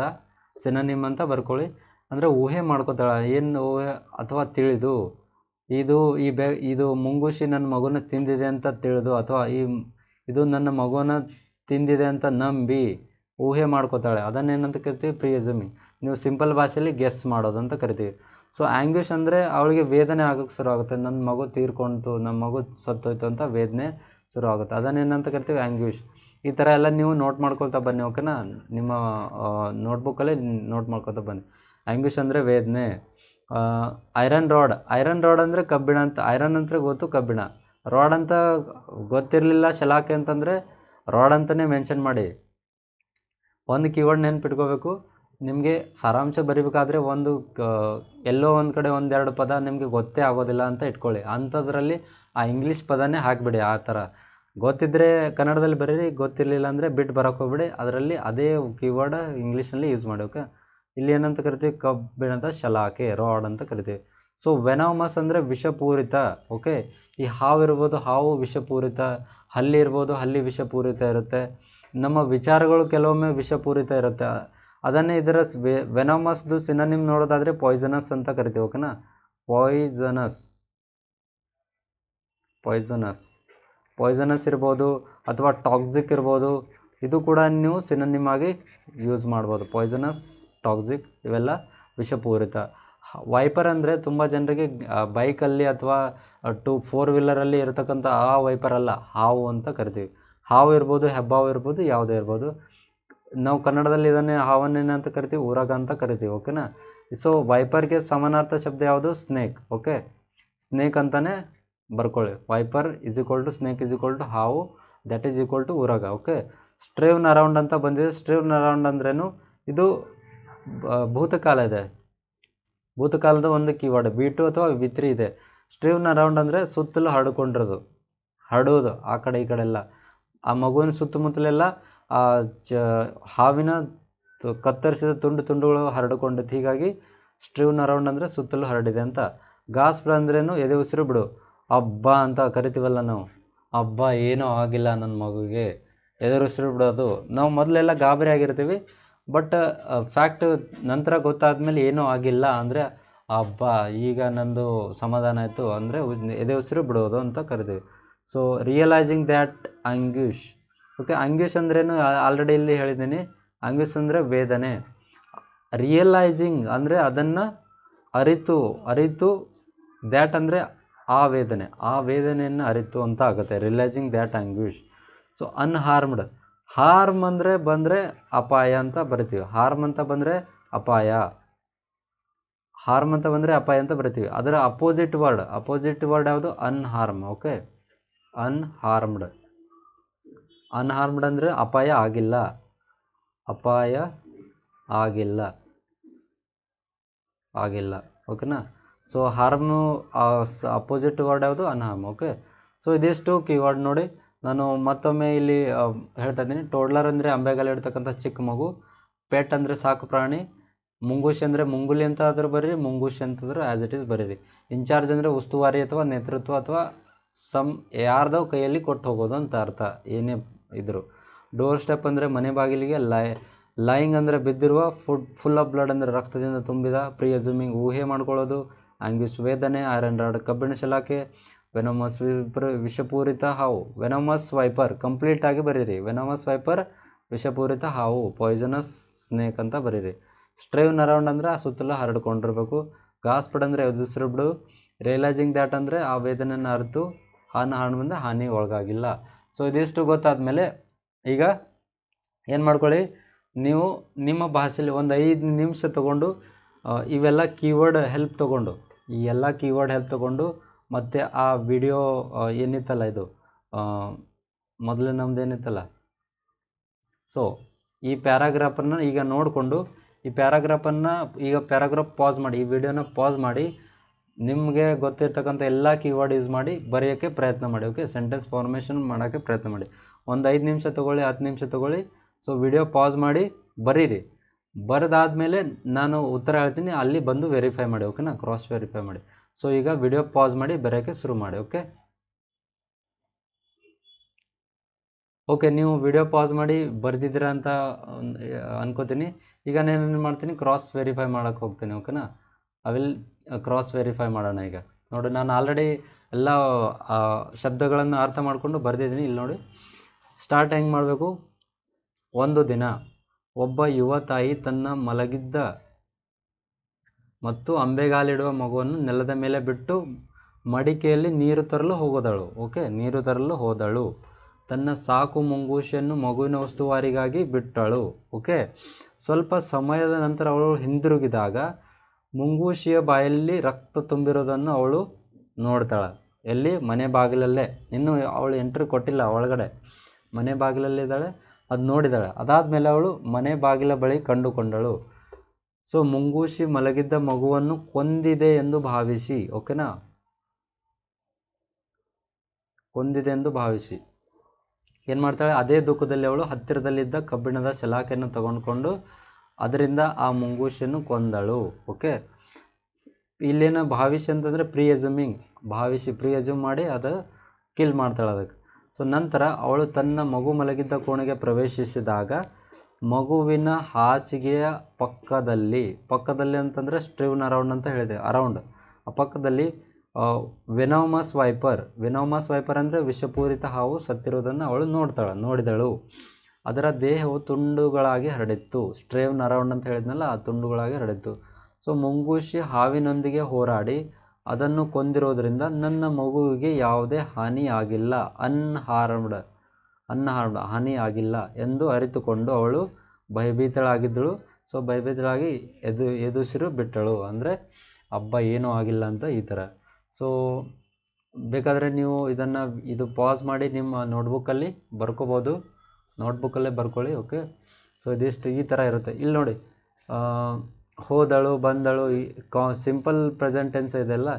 ಸಿನೋನಿಮ್ ಅಂತ ಬರ್ಕೊಳ್ಳಿ. ಅಂದರೆ ಊಹೆ ಮಾಡ್ಕೋತಾಳೆ, ಏನು ಊಹೆ, ಅಥವಾ ತಿಳಿದು, ಇದು ಮುಂಗುಸಿ ನನ್ನ ಮಗುನ ತಿಂದಿದೆ ಅಂತ ತಿಳಿದು, ಅಥವಾ ಇದು ನನ್ನ ಮಗುನ ತಿಂದಿದೆ ಅಂತ ನಂಬಿ ಊಹೆ ಮಾಡ್ಕೋತಾಳೆ. ಅದನ್ನೇನಂತ ಕರಿತೀವಿ, ಪ್ರೀ ಅಸ್ಯೂಮಿಂಗ್. ನೀವು ಸಿಂಪಲ್ ಭಾಷೆಯಲ್ಲಿ ಗೆಸ್ ಮಾಡೋದು ಅಂತ ಕರಿತೀವಿ. ಸೊ ಆ್ಯಂಗ್ವಿಷ್ ಅಂದರೆ ಅವಳಿಗೆ ವೇದನೆ ಆಗೋಕ್ಕೆ ಶುರು ಆಗುತ್ತೆ. ನನ್ನ ಮಗು ತೀರ್ಕೊಂತು, ನಮ್ಮ ಮಗು ಸತ್ತೋಯ್ತು ಅಂತ ವೇದನೆ ಶುರು ಆಗುತ್ತೆ. ಅದನ್ನೇನಂತ ಕರಿತೀವಿ, ಆ್ಯಂಗ್ವಿಷ್. ಈ ಥರ ಎಲ್ಲ ನೀವು ನೋಟ್ ಮಾಡ್ಕೊಳ್ತಾ ಬನ್ನಿ. ಓಕೆನಾ, ನಿಮ್ಮ ನೋಟ್ಬುಕ್ಕಲ್ಲಿ ನೋಟ್ ಮಾಡ್ಕೊಳ್ತಾ ಬನ್ನಿ. ಆ್ಯಂಗ್ವಿಷ್ ಅಂದರೆ ವೇದನೆ. ಐರನ್ ರಾಡ್ ಅಂದರೆ ಕಬ್ಬಿಣ ಅಂತ. ಐರನ್ ಅಂದರೆ ಗೊತ್ತು, ಕಬ್ಬಿಣ. ರಾಡ್ ಅಂತ ಗೊತ್ತಿರಲಿಲ್ಲ, ಶಲಾಕೆ ಅಂತಂದರೆ ರಾಡ್ ಅಂತಲೇ ಮೆನ್ಷನ್ ಮಾಡಿ. ಒಂದು ಕೀವರ್ಡ್ ನೆನ್ಪಿಟ್ಕೋಬೇಕು. ನಿಮಗೆ ಸಾರಾಂಶ ಬರೀಬೇಕಾದ್ರೆ ಎಲ್ಲೋ ಒಂದು ಕಡೆ ಒಂದೆರಡು ಪದ ನಿಮಗೆ ಗೊತ್ತೇ ಆಗೋದಿಲ್ಲ ಅಂತ ಇಟ್ಕೊಳ್ಳಿ. ಅಂಥದ್ರಲ್ಲಿ ಆ ಇಂಗ್ಲೀಷ್ ಪದನೇ ಹಾಕಿಬಿಡಿ. ಆ ಥರ ಗೊತ್ತಿದ್ದರೆ ಕನ್ನಡದಲ್ಲಿ ಬರೀರಿ, ಗೊತ್ತಿರಲಿಲ್ಲ ಅಂದರೆ ಬಿಟ್ಟು ಬರೋಕ್ಕೆ ಹೋಗ್ಬಿಡಿ. ಅದರಲ್ಲಿ ಅದೇ ಕೀವರ್ಡ್ ಇಂಗ್ಲೀಷ್ನಲ್ಲಿ ಯೂಸ್ ಮಾಡಿ. ಓಕೆ, ಇಲ್ಲಿ ಏನಂತ ಕರಿತೀವಿ, ಕಬ್ಬಿಣದ ಶಲಾಕೆ, ರಾಡ್ ಅಂತ ಕರಿತೀವಿ. ಸೊ ವೆನಾಮಸ್ ಅಂದರೆ ವಿಷಪೂರಿತ. ಓಕೆ, ಈ ಹಾವು ಇರ್ಬೋದು, ಹಾವು ವಿಷಪೂರಿತ. ಹಲ್ಲಿ ಇರ್ಬೋದು, ಹಲ್ಲಿ ವಿಷಪೂರಿತ ಇರುತ್ತೆ. ನಮ್ಮ ವಿಚಾರಗಳು ಕೆಲವೊಮ್ಮೆ ವಿಷಪೂರಿತ ಇರುತ್ತೆ. ಅದನ್ನೇ ಇದರ ವೆನಾಮಸ್ದು ಸಿನೋನಿಮ್ ನೋಡೋದಾದರೆ ಪಾಯ್ಸನಸ್ ಅಂತ ಕರಿತೀವಿ. ಓಕೆನಾ, ಪಾಯ್ಸನಸ್ ಇರ್ಬೋದು, ಅಥವಾ ಟಾಕ್ಸಿಕ್ ಇರ್ಬೋದು. ಇದು ಕೂಡ ನೀವು ಸಿನೋನಿಮ್ ಆಗಿ ಯೂಸ್ ಮಾಡ್ಬೋದು. ಪಾಯ್ಸನಸ್, ಟಾಕ್ಸಿಕ್ ಇವೆಲ್ಲ ವಿಷಪೂರಿತ. ವೈಪರ್ ಅಂದರೆ ತುಂಬ ಜನರಿಗೆ ಬೈಕಲ್ಲಿ ಅಥವಾ 4 ವೀಲರಲ್ಲಿ ಇರತಕ್ಕಂಥ ಆ ವೈಪರ್ ಅಲ್ಲ, ಹಾವು ಅಂತ ಕರಿತೀವಿ. ಹಾವು ಇರ್ಬೋದು, ಹೆಬ್ಬಾವು ಇರ್ಬೋದು, ಯಾವುದೇ ಇರ್ಬೋದು. ನಾವು ಕನ್ನಡದಲ್ಲಿ ಇದನ್ನೇ ಹಾವನ್ನೇನಂತ ಕರಿತೀವಿ, ಉರಗ ಅಂತ ಕರಿತೀವಿ. ಓಕೆನಾ. ಸೊ ವೈಪರ್ಗೆ ಸಮಾನಾರ್ಥ ಶಬ್ದ ಯಾವುದು, ಸ್ನೇಕ್. ಓಕೆ, ಸ್ನೇಕ್ ಅಂತಲೇ ಬರ್ಕೊಳ್ಳಿ. ವೈಪರ್ ಸ್ನೇಕ್ ಹಾವು, ದಟ್ ಈಸ್ ಈಕ್ವಲ್ ಟು ಉರಗ. ಓಕೆ, ಸ್ಟ್ರೇವ್ನ್ ಅರೌಂಡ್ ಅಂತ ಬಂದಿದೆ. ಸ್ಟ್ರೇವ್ನ್ ಅರೌಂಡ್ ಅಂದ್ರೇನು, ಇದು ಭೂತಕಾಲ ಇದೆ. ಭೂತಕಾಲದ ಒಂದು ಕೀವರ್ಡ್ V2 ಅಥವಾ V3 ಇದೆ. ಸ್ಟ್ರೇವ್ನ್ ಅರೌಂಡ್ ಅಂದರೆ ಸುತ್ತಲೂ ಹರಡೋದು ಆ ಕಡೆ ಈ ಕಡೆ ಎಲ್ಲ. ಆ ಮಗುವಿನ ಸುತ್ತಮುತ್ತಲೆಲ್ಲ ಹಾವಿನ ಕತ್ತರಿಸಿದ ತುಂಡುಗಳು ಹರಡಿಕೊಂಡಿತ್ತು. ಹೀಗಾಗಿ ಸ್ಟ್ರೇವ್ನ್ ಅರೌಂಡ್ ಅಂದರೆ ಸುತ್ತಲೂ ಹರಡಿದೆ ಅಂತ. ಗಾಸ್ಪ್ ಅಂದ್ರೇನು, ಎದೆ ಉಸಿರು ಬಿಡು. ಹಬ್ಬ ಅಂತ ಕರಿತೀವಲ್ಲ ನಾವು, ಹಬ್ಬ ಏನೂ ಆಗಿಲ್ಲ ನನ್ನ ಮಗುಗೆ, ಎದೆ ಉಸಿರು ಬಿಡೋದು. ನಾವು ಮೊದಲೆಲ್ಲ ಗಾಬರಿ ಆಗಿರ್ತೀವಿ, ಬಟ್ ಫ್ಯಾಕ್ಟ್ ನಂತರ ಗೊತ್ತಾದ್ಮೇಲೆ ಏನೂ ಆಗಿಲ್ಲ ಅಂದರೆ ಹಬ್ಬ, ಈಗ ನಂದು ಸಮಾಧಾನ ಆಯಿತು ಅಂದರೆ ಎದೆ ಉಸಿರು ಬಿಡೋದು ಅಂತ ಕರಿತೀವಿ. So realising that anguish. Okay, anguish ಅಂದ್ರೇನು ಆಲ್ರೆಡಿ ಇಲ್ಲಿ ಹೇಳಿದ್ದೀನಿ. ಆಂಗ್ವಿಷ್ ಅಂದರೆ ವೇದನೆ. ರಿಯಲೈಸಿಂಗ್ ಅಂದರೆ ಅದನ್ನು ಅರಿತು ದ್ಯಾಟ್ ಅಂದರೆ ಆ ವೇದನೆಯನ್ನು ಅರಿತು ಅಂತ ಆಗುತ್ತೆ. Realising that anguish. So unharmed. Harm ಅಂದರೆ ಬಂದರೆ ಅಪಾಯ ಅಂತ ಬರಿತೀವಿ. ಹಾರ್ಮ್ ಅಂತ ಬಂದರೆ ಅಪಾಯ ಅಂತ ಬರಿತೀವಿ. ಅದರ ಅಪೋಸಿಟ್ ವರ್ಡ್ ಯಾವುದು, ಅನ್ಹಾರ್ಮ್. ಓಕೆ, ಅನ್ಹಾರ್ಮ್ಡ್ ಅಂದರೆ ಅಪಾಯ ಆಗಿಲ್ಲ. ಓಕೆನಾ. ಸೊ ಹಾರ್ಮು ಅಪೋಸಿಟ್ ವರ್ಡ್ ಯಾವುದು, ಅನ್ಹಾರ್ಮ್. ಓಕೆ, ಸೊ ಇದಿಷ್ಟು ಕೀವರ್ಡ್ ನೋಡಿ. ನಾನು ಮತ್ತೊಮ್ಮೆ ಇಲ್ಲಿ ಹೇಳ್ತಾ ಇದ್ದೀನಿ. ಟೋಡ್ಲರ್ ಅಂದರೆ ಅಂಬೆಗಾಲು ಇಡ್ತಕ್ಕಂಥ ಚಿಕ್ಕ ಮಗು. ಪೆಟ್ ಅಂದರೆ ಸಾಕು ಪ್ರಾಣಿ. ಮುಂಗುಷಿ ಅಂದರೆ ಮುಂಗುಲಿ ಅಂತ ಆದರೂ ಬರೀರಿ, ಮುಂಗುಷಿ ಅಂತಂದ್ರೆ ಆ್ಯಸ್ ಇಟ್ ಈಸ್ ಬರೀರಿ. ಇನ್ಚಾರ್ಜ್ ಅಂದರೆ ಉಸ್ತುವಾರಿ ಅಥವಾ ನೇತೃತ್ವ ಅಥವಾ ಯಾರ್ದೋ ಕೈಯಲ್ಲಿ ಕೊಟ್ಟು ಹೋಗೋದು ಅಂತ ಅರ್ಥ, ಏನೇ ಇದ್ರು. ಡೋರ್ ಸ್ಟೆಪ್ ಅಂದರೆ ಮನೆ ಬಾಗಿಲಿಗೆ. ಲೈಯಿಂಗ್ ಅಂದರೆ ಬಿದ್ದಿರುವ. ಫುಲ್ ಆಫ್ ಬ್ಲಡ್ ಅಂದರೆ ರಕ್ತದಿಂದ ತುಂಬಿದ. ಪ್ರೀ ಅಸ್ಯೂಮಿಂಗ್ ಊಹೆ ಮಾಡ್ಕೊಳ್ಳೋದು. ಆಂಗ್ವಿಷ್ ವೇದನೆ. ಐರನ್ ರಾಡ್ ಕಬ್ಬಿಣ ಶಲಾಕೆ. ವೆನಮಸ್ ವಿಷಪೂರಿತ ಹಾವು. ವೆನಮಸ್ ವೈಪರ್ ಕಂಪ್ಲೀಟ್ ಆಗಿ ಬರೀರಿ. ವೆನಮಸ್ ವೈಪರ್ ವಿಷಪೂರಿತ ಹಾವು, ಪಾಯ್ಸನಸ್ ಸ್ನೇಕ್ ಅಂತ ಬರೀರಿ. ಸ್ಟ್ರೇವ್ನ್ ಅರೌಂಡ್ ಅಂದರೆ ಆ ಸುತ್ತಲೂ ಹರಡ್ಕೊಂಡಿರ್ಬೇಕು. ಗಾಸ್ಪ್ಡ್ ಅಂದರೆ ಎದುರಿಸಿರು ಬಿಡು. ರಿಯಲೈಸಿಂಗ್ ದ್ಯಾಟ್ ಅಂದರೆ ಆ ವೇದನೆಯನ್ನು ಅರಿತು ಹಾನಿ ಹಾನಿ ಒಳಗಾಗಿಲ್ಲ. ಸೊ ಇದಿಷ್ಟು ಗೊತ್ತಾದಮೇಲೆ ಈಗ ಏನು ಮಾಡ್ಕೊಳ್ಳಿ, ನೀವು ನಿಮ್ಮ ಭಾಷೆಯಲ್ಲಿ ಒಂದು 5 ನಿಮಿಷ ತೊಗೊಂಡು ಇವೆಲ್ಲ ಕೀವರ್ಡ್ ಹೆಲ್ಪ್ ತೊಗೊಂಡು ಮತ್ತು ಆ ವಿಡಿಯೋ ಏನಿತ್ತಲ್ಲ, ಇದು ಮೊದಲೇ ನಮ್ದು ಏನಿತ್ತಲ್ಲ, ಸೊ ಈ ಪ್ಯಾರಾಗ್ರಾಫನ್ನು ಈಗ ನೋಡಿಕೊಂಡು ಈ ಪ್ಯಾರಾಗ್ರಾಫನ್ನು ಈಗ ಪ್ಯಾರಾಗ್ರಾಫ್ ಪಾಸ್ ಮಾಡಿ, ಈ ವಿಡಿಯೋನ ಪಾಸ್ ಮಾಡಿ, ನಿಮಗೆ ಗೊತ್ತಿರ್ತಕ್ಕಂಥ ಎಲ್ಲ ಕೀವರ್ಡ್ ಯೂಸ್ ಮಾಡಿ ಬರೆಯೋಕ್ಕೆ ಪ್ರಯತ್ನ ಮಾಡಿ. ಓಕೆ, ಸೆಂಟೆನ್ಸ್ ಫಾರ್ಮೇಷನ್ ಮಾಡೋಕ್ಕೆ ಪ್ರಯತ್ನ ಮಾಡಿ. ಒಂದು 5 ನಿಮಿಷ ತೊಗೊಳ್ಳಿ, 10 ನಿಮಿಷ ತೊಗೊಳ್ಳಿ. ಸೊ ವಿಡಿಯೋ ಪಾಸ್ ಮಾಡಿ ಬರೀರಿ. ಬರೆದಾದ್ಮೇಲೆ ನಾನು ಉತ್ತರ ಹೇಳ್ತೀನಿ, ಅಲ್ಲಿ ಬಂದು ವೆರಿಫೈ ಮಾಡಿ. ಓಕೆನಾ, ಕ್ರಾಸ್ ವೆರಿಫೈ ಮಾಡಿ. ಸೊ ಈಗ ವಿಡಿಯೋ ಪಾಸ್ ಮಾಡಿ ಬರೆಯೋಕ್ಕೆ ಶುರು ಮಾಡಿ. ಓಕೆ, ನೀವು ವಿಡಿಯೋ ಪಾಸ್ ಮಾಡಿ ಬರೆದಿದ್ದೀರಾ ಅಂತ ಅನ್ಕೋತೀನಿ. ಈಗ ನಾನು ಏನು ಮಾಡ್ತೀನಿ, ಕ್ರಾಸ್ ವೆರಿಫೈ ಮಾಡೋಕ್ಕೆ ಹೋಗ್ತೀನಿ. ಓಕೆನಾ, ಐ ವಿಲ್ ಕ್ರಾಸ್ ವೆರಿಫೈ ಮಾಡೋಣ. ಈಗ ನೋಡಿ, ನಾನು ಆಲ್ರೆಡಿ ಎಲ್ಲ ಶಬ್ದಗಳನ್ನು ಅರ್ಥ ಮಾಡಿಕೊಂಡು ಬರೆದಿದ್ದೀನಿ. ಇಲ್ಲಿ ನೋಡಿ, ಸ್ಟಾರ್ಟ್ ಹೆಂಗೆ ಮಾಡಬೇಕು. ಒಂದು ದಿನ ಒಬ್ಬ ಯುವ ತಾಯಿ ತನ್ನ ಮಲಗಿದ್ದ ಮತ್ತು ಅಂಬೆಗಾಲಿಡುವ ಮಗುವನ್ನು ನೆಲದ ಮೇಲೆ ಬಿಟ್ಟು ಮಡಿಕೆಯಲ್ಲಿ ನೀರು ತರಲು ಹೋದಳು. ಓಕೆ, ನೀರು ತರಲು ಹೋದಳು. ತನ್ನ ಸಾಕು ಮುಂಗೂಷಿಯನ್ನು ಮಗುವಿನ ಉಸ್ತುವಾರಿಗಾಗಿ ಬಿಟ್ಟಳು. ಓಕೆ, ಸ್ವಲ್ಪ ಸಮಯದ ನಂತರ ಅವಳು ಹಿಂದಿರುಗಿದಾಗ ಮುಂಗೂಷಿಯ ಬಾಯಲ್ಲಿ ರಕ್ತ ತುಂಬಿರೋದನ್ನು ಅವಳು ನೋಡ್ತಾಳೆ. ಎಲ್ಲಿ? ಮನೆ ಬಾಗಿಲಲ್ಲೇ. ಇನ್ನೂ ಅವಳು ಎಂಟ್ರಿ ಕೊಟ್ಟಿಲ್ಲ ಒಳಗಡೆ, ಮನೆ ಬಾಗಿಲಲ್ಲಿದ್ದಾಳೆ. ಅದು ನೋಡಿದಾಳೆ. ಅದಾದಮೇಲೆ ಅವಳು ಮನೆ ಬಾಗಿಲ ಬಳಿ ಕಂಡುಕೊಂಡಳು. ಸೊ ಮುಂಗೂಷಿ ಮಲಗಿದ್ದ ಮಗುವನ್ನು ಕೊಂದಿದೆ ಎಂದು ಭಾವಿಸಿ, ಓಕೆನಾ, ಕೊಂದಿದೆ ಎಂದು ಭಾವಿಸಿ ಏನು ಮಾಡ್ತಾಳೆ, ಅದೇ ದುಃಖದಲ್ಲಿ ಅವಳು ಹತ್ತಿರದಲ್ಲಿದ್ದ ಕಬ್ಬಿಣದ ಸಲಾಕೆಯನ್ನು ತಗೊಂಡ್ಕೊಂಡು ಅದರಿಂದ ಆ ಮುಂಗೂಷಿಯನ್ನು ಕೊಂದಳು. ಓಕೆ, ಇಲ್ಲೇನು ಭಾವಿಸಿ ಅಂತಂದರೆ ಪ್ರಿಯಸ್ಯೂಮಿಂಗ್, ಭಾವಿಸಿ ಪ್ರಿಯಸ್ಯೂಮ್ ಮಾಡಿ ಅದು ಕಿಲ್ ಮಾಡ್ತಾಳೆ ಅದಕ್ಕೆ. ಸೊ ನಂತರ ಅವಳು ತನ್ನ ಮಗು ಮಲಗಿದ್ದ ಕೋಣೆಗೆ ಪ್ರವೇಶಿಸಿದಾಗ ಮಗುವಿನ ಹಾಸಿಗೆಯ ಪಕ್ಕದಲ್ಲಿ ಅಂತಂದರೆ ಸ್ಟ್ರಿವ್ನ್ ಅರೌಂಡ್ ಅಂತ ಹೇಳಿದೆ, ಅರೌಂಡ್ ಆ ಪಕ್ಕದಲ್ಲಿ ವೆನೋಮಸ್ ವೈಪರ್ ಅಂದರೆ ವಿಷಪೂರಿತ ಹಾವು ಸತ್ತಿರುವುದನ್ನು ಅವಳು ನೋಡಿದಳು. ಅದರ ದೇಹವು ತುಂಡುಗಳಾಗಿ ಹರಡಿತ್ತು. ಸ್ಟ್ರೇವ್ನ್ ಅರೌಂಡ್ ಅಂತ ಹೇಳಿದ್ನಲ್ಲ, ಆ ತುಂಡುಗಳಾಗಿ ಹರಡಿತ್ತು. ಸೊ ಮುಂಗೂಷಿ ಹಾವಿನೊಂದಿಗೆ ಹೋರಾಡಿ ಅದನ್ನು ಕೊಂದಿರೋದ್ರಿಂದ ನನ್ನ ಮಗುವಿಗೆ ಯಾವುದೇ ಹಾನಿಯಾಗಿಲ್ಲ, ಅನ್ಹಾರ್ಮ್ಡ್ ಹಾನಿಯಾಗಿಲ್ಲ ಎಂದು ಅರಿತುಕೊಂಡು ಅವಳು ಭಯಭೀತಳಾಗಿದ್ದಳು. ಸೊ ಭಯಭೀತಳಾಗಿ ಎದುಸಿರು ಬಿಟ್ಟಳು, ಅಂದರೆ ಹಬ್ಬ ಏನೂ ಆಗಿಲ್ಲ ಅಂತ ಈ ಥರ. ಸೊ ಬೇಕಾದರೆ ನೀವು ಇದು ಪಾಸ್ ಮಾಡಿ ನಿಮ್ಮ ನೋಟ್ಬುಕ್ಕಲ್ಲಿ ಬರ್ಕೋಬೋದು, ನೋಟ್ಬುಕ್ಕಲ್ಲೇ ಬರ್ಕೊಳ್ಳಿ. ಓಕೆ, ಸೊ ಇದಿಷ್ಟು ಈ ಥರ ಇರುತ್ತೆ. ಇಲ್ಲಿ ನೋಡಿ, ಹೋದಳು, ಬಂದಳು, ಸಿಂಪಲ್ ಪ್ರೆಸೆಂಟ್ ಟೆನ್ಸ್ ಇದೆಲ್ಲ.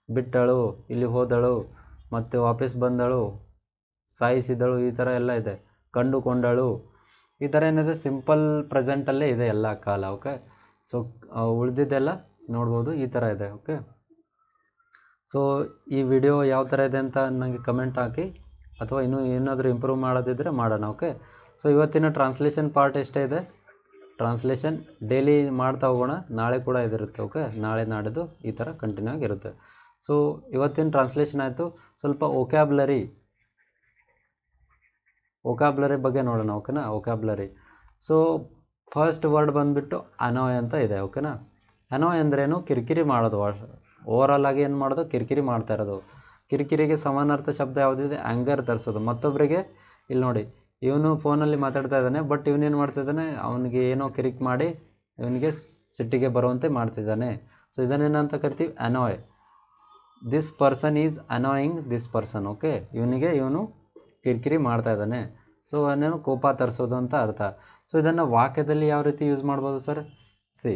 ಬಿಟ್ಟಳು, ಇಲ್ಲಿ ಹೋದಳು, ಮತ್ತು ವಾಪಸ್ ಬಂದಳು, ಸಾಯಿಸಿದಳು, ಈ ಥರ ಎಲ್ಲ ಇದೆ. ಕಂಡುಕೊಂಡಳು, ಈ ಥರ ಏನಿದೆ ಸಿಂಪಲ್ ಪ್ರೆಸೆಂಟಲ್ಲೇ ಇದೆ ಎಲ್ಲ ಕಾಲ. ಓಕೆ, ಸೊ ಉಳಿದಿದ್ದೆಲ್ಲ ನೋಡ್ಬೋದು, ಈ ಥರ ಇದೆ. ಓಕೆ, ಸೊ ಈ ವಿಡಿಯೋ ಯಾವ ಥರ ಇದೆ ಅಂತ ನನಗೆ ಕಮೆಂಟ್ ಹಾಕಿ, ಅಥವಾ ಇನ್ನೂ ಏನಾದರೂ ಇಂಪ್ರೂವ್ ಮಾಡೋದಿದ್ದರೆ ಮಾಡೋಣ. ಓಕೆ, ಸೊ ಇವತ್ತಿನ ಟ್ರಾನ್ಸ್ಲೇಷನ್ ಪಾರ್ಟ್ ಎಷ್ಟೇ ಇದೆ, ಟ್ರಾನ್ಸ್ಲೇಷನ್ ಡೈಲಿ ಮಾಡ್ತಾ ಹೋಗೋಣ. ನಾಳೆ ಕೂಡ ಇದಿರುತ್ತೆ. ಓಕೆ, ನಾಳೆ ನಾಡಿದ್ದು ಈ ಥರ ಕಂಟಿನ್ಯೂ ಆಗಿರುತ್ತೆ. ಸೊ ಇವತ್ತಿನ ಟ್ರಾನ್ಸ್ಲೇಷನ್ ಆಯಿತು. ಸ್ವಲ್ಪ ವೊಕ್ಯಾಬ್ಯುಲರಿ ಬಗ್ಗೆ ನೋಡೋಣ. ಓಕೆನಾ, ವೊಕ್ಯಾಬ್ಯುಲರಿ. ಸೊ ಫಸ್ಟ್ ವರ್ಡ್ ಬಂದುಬಿಟ್ಟು ಅನಾಯ್ ಅಂತ ಇದೆ. ಓಕೆನಾ, ಅನಾಯ್ ಅಂದ್ರೇನು? ಕಿರಿಕಿರಿ ಮಾಡೋದು. ಓವರಾಲ್ ಆಗಿ ಏನು ಮಾಡೋದು? ಕಿರಿಕಿರಿ ಮಾಡ್ತಾ ಇರೋದು. ಕಿರಿಕಿರಿಗೆ ಸಮಾನಾರ್ಥ ಶಬ್ದ ಯಾವುದಿದೆ? ಆ್ಯಂಗರ್ ತರಿಸೋದು. ಮತ್ತೊಬ್ಬರಿಗೆ ಇಲ್ಲಿ ನೋಡಿ, ಇವನು ಫೋನಲ್ಲಿ ಮಾತಾಡ್ತಾ ಇದ್ದಾನೆ, ಬಟ್ ಇವನೇನು ಮಾಡ್ತಿದ್ದಾನೆ, ಅವನಿಗೆ ಏನೋ ಕಿರಿಕ್ ಮಾಡಿ ಇವನಿಗೆ ಸಿಟ್ಟಿಗೆ ಬರುವಂತೆ ಮಾಡ್ತಿದ್ದಾನೆ. ಸೊ ಇದನ್ನೇನಂತ ಕರಿತೀವಿ? Annoy. This person is annoying this person. Okay, ಇವನು ಕಿರಿಕಿರಿ ಮಾಡ್ತಾ ಇದ್ದಾನೆ. ಸೊ ಅವನೇನು ಕೋಪ ತರಿಸೋದು ಅಂತ ಅರ್ಥ. ಸೊ ಇದನ್ನು ವಾಕ್ಯದಲ್ಲಿ ಯಾವ ರೀತಿ ಯೂಸ್ ಮಾಡ್ಬೋದು sir? See,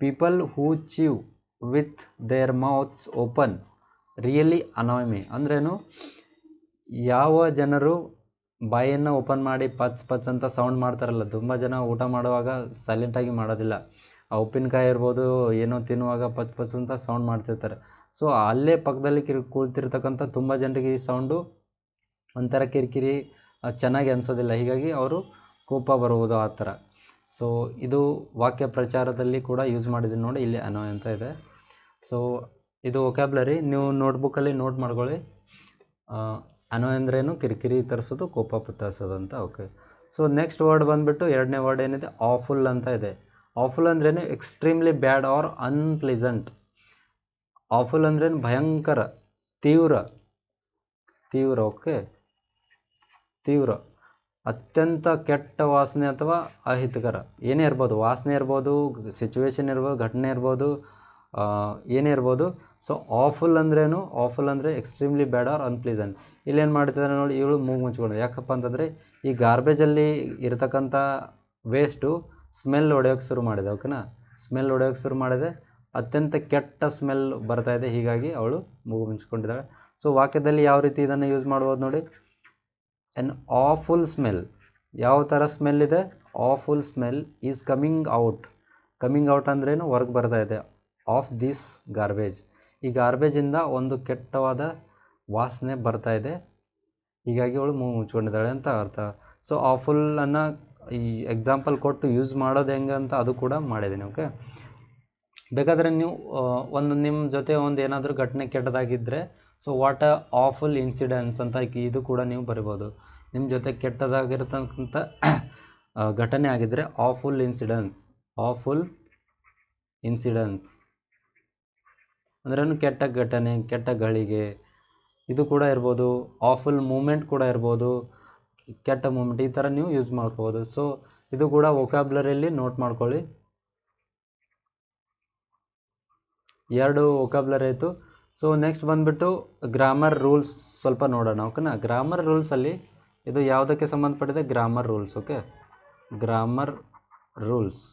people who chew with their mouths open really annoy me. ಅಂದ್ರೇನು? ಯಾವ ಜನರು ಬಾಯನ್ನು ಓಪನ್ ಮಾಡಿ ಪಚ್ ಅಂತ ಸೌಂಡ್ ಮಾಡ್ತಾರಲ್ಲ, ತುಂಬ ಜನ ಊಟ ಮಾಡುವಾಗ ಸೈಲೆಂಟಾಗಿ ಮಾಡೋದಿಲ್ಲ. ಆ ಉಪ್ಪಿನಕಾಯಿ ಇರ್ಬೋದು, ಏನೋ ತಿನ್ನುವಾಗ ಪಚ್ ಅಂತ ಸೌಂಡ್ ಮಾಡ್ತಿರ್ತಾರೆ. ಸೊ ಅಲ್ಲೇ ಪಕ್ಕದಲ್ಲಿ ಕೂಳ್ತಿರ್ತಕ್ಕಂಥ ತುಂಬ ಜನರಿಗೆ ಈ ಸೌಂಡು ಒಂಥರ ಕಿರಿಕಿರಿ, ಚೆನ್ನಾಗಿ ಅನಿಸೋದಿಲ್ಲ. ಹೀಗಾಗಿ ಅವರು ಕೋಪ ಬರುವುದು ಆ ಥರ. ಸೊ ಇದು ವಾಕ್ಯ ಪ್ರಚಾರದಲ್ಲಿ ಕೂಡ ಯೂಸ್ ಮಾಡಿದ್ದೀನಿ ನೋಡಿ, ಇಲ್ಲಿ ಅನಾಯ್ ಅಂತ ಇದೆ. ಸೊ ಇದು ವೊಕ್ಯಾಬ್ಯುಲರಿ, ನೀವು ನೋಟ್ಬುಕ್ಕಲ್ಲಿ ನೋಟ್ ಮಾಡ್ಕೊಳ್ಳಿ. ಅನಾಯ್ ಅಂದ್ರೇನು? ಕಿರಿಕಿರಿ ತರಿಸೋದು, ಕೋಪ ತರಿಸೋದು ಅಂತ. ಓಕೆ, ಸೊ ನೆಕ್ಸ್ಟ್ ವರ್ಡ್ ಬಂದುಬಿಟ್ಟು ಎರಡನೇ ವರ್ಡ್ ಏನಿದೆ? ಆಫುಲ್ ಅಂತ ಇದೆ. ಆಫುಲ್ ಅಂದ್ರೇನು? ಎಕ್ಸ್ಟ್ರೀಮ್ಲಿ ಬ್ಯಾಡ್ ಆರ್ ಅನ್ಪ್ಲೀಸೆಂಟ್. ಆಫುಲ್ ಅಂದ್ರೇನು? ಭಯಂಕರ, ತೀವ್ರ. ಓಕೆ, ತೀವ್ರ, ಅತ್ಯಂತ ಕೆಟ್ಟ ವಾಸನೆ ಅಥವಾ ಅಹಿತಕರ, ಏನೇ ಇರ್ಬೋದು. ವಾಸನೆ ಇರ್ಬೋದು, ಸಿಚುವೇಶನ್ ಇರ್ಬೋದು, ಘಟನೆ ಇರ್ಬೋದು, ಏನೇ ಇರ್ಬೋದು. ಸೊ ಆಫುಲ್ ಅಂದ್ರೇನು? ಆಫುಲ್ ಅಂದರೆ ಎಕ್ಸ್ಟ್ರೀಮ್ಲಿ ಬ್ಯಾಡ್ ಆರ್ ಅನ್ಪ್ಲೀಸೆಂಟ್. ಇಲ್ಲೇನು ಮಾಡ್ತಿದ್ದಾರೆ ನೋಡಿ, ಇವಳು ಮೂಗು ಮುಚ್ಕೊಂಡು. ಯಾಕಪ್ಪ ಅಂತಂದರೆ ಈ ಗಾರ್ಬೇಜಲ್ಲಿ ಇರತಕ್ಕಂಥ ವೇಸ್ಟು ಸ್ಮೆಲ್ ಹೊಡೆಯೋಕ್ಕೆ ಶುರು ಮಾಡಿದೆ. ಓಕೆನಾ, ಸ್ಮೆಲ್ ಹೊಡೆಯೋಕ್ಕೆ ಶುರು ಮಾಡಿದೆ, ಅತ್ಯಂತ ಕೆಟ್ಟ ಸ್ಮೆಲ್ ಬರ್ತಾ ಇದೆ, ಹೀಗಾಗಿ ಅವಳು ಮೂಗು ಮುಚ್ಕೊಂಡಿದ್ದಾಳೆ. ಸೊ ವಾಕ್ಯದಲ್ಲಿ ಯಾವ ರೀತಿ ಇದನ್ನು ಯೂಸ್ ಮಾಡ್ಬೋದು ನೋಡಿ. ಎನ್ ಆಫುಲ್ ಸ್ಮೆಲ್, ಯಾವ ಥರ ಸ್ಮೆಲ್ ಇದೆ? Awful smell is coming out. Coming out ಅಂದ್ರೇನು? ಹೊರಗೆ ಬರ್ತಾ ಇದೆ. ಆಫ್ ದಿಸ್ ಗಾರ್ಬೇಜ್, ಈ ಗಾರ್ಬೇಜಿಂದ ಒಂದು ಕೆಟ್ಟವಾದ ವಾಸನೆ ಬರ್ತಾ ಇದೆ, ಹೀಗಾಗಿ ಅವಳು ಮೂಗು ಮುಚ್ಕೊಂಡಿದ್ದಾಳೆ ಅಂತ ಅರ್ಥ. ಸೊ ಆಫುಲ್ ಅನ್ನು ಈ ಎಕ್ಸಾಂಪಲ್ ಕೊಟ್ಟು ಯೂಸ್ ಮಾಡೋದು ಹೆಂಗೆ ಅಂತ ಅದು ಕೂಡ ಮಾಡಿದ್ದೀನಿ. ಓಕೆ, ಬೇಕಾದರೆ ನೀವು ಒಂದು ನಿಮ್ಮ ಜೊತೆ ಒಂದು ಏನಾದರೂ ಘಟನೆ ಕೆಟ್ಟದಾಗಿದ್ದರೆ, so what a awful incidence ಅಂತ ಇದು ಕೂಡ ನೀವು ಬರಿಬೋದು. ನಿಮ್ಮ ಜೊತೆ ಕೆಟ್ಟದಾಗಿರ್ತಕ್ಕಂಥ ಘಟನೆ ಆಗಿದ್ದರೆ ಆಫುಲ್ ಇನ್ಸಿಡೆನ್ಸ್. ಆಫುಲ್ ಇನ್ಸಿಡೆನ್ಸ್ ಅಂದ್ರೇನು? ಕೆಟ್ಟ ಘಟನೆ, ಕೆಟ್ಟ ಗಳಿಗೆ, ಇದು ಕೂಡ ಇರ್ಬೋದು. ಆಫುಲ್ ಮೂಮೆಂಟ್ ಕೂಡ ಇರ್ಬೋದು, ಕೆಟ್ಟ ಮೂಮೆಂಟ್, ಈ ಥರ ನೀವು ಯೂಸ್ ಮಾಡ್ಕೋಬೋದು. ಸೊ ಇದು ಕೂಡ ವೊಕ್ಯಾಬ್ಯುಲರಿಯಲ್ಲಿ ನೋಟ್ ಮಾಡ್ಕೊಳ್ಳಿ. 2 ವೊಕ್ಯಾಬ್ಯುಲರಿ ಆಯಿತು. ಸೊ ನೆಕ್ಸ್ಟ್ ಬಂದುಬಿಟ್ಟು ಗ್ರಾಮರ್ ರೂಲ್ಸ್ ಸ್ವಲ್ಪ ನೋಡೋಣ. ಓಕೆನಾ, ಗ್ರಾಮರ್ ರೂಲ್ಸಲ್ಲಿ ಇದು ಯಾವುದಕ್ಕೆ ಸಂಬಂಧಪಟ್ಟಿದೆ? Grammar rules. Okay, grammar rules.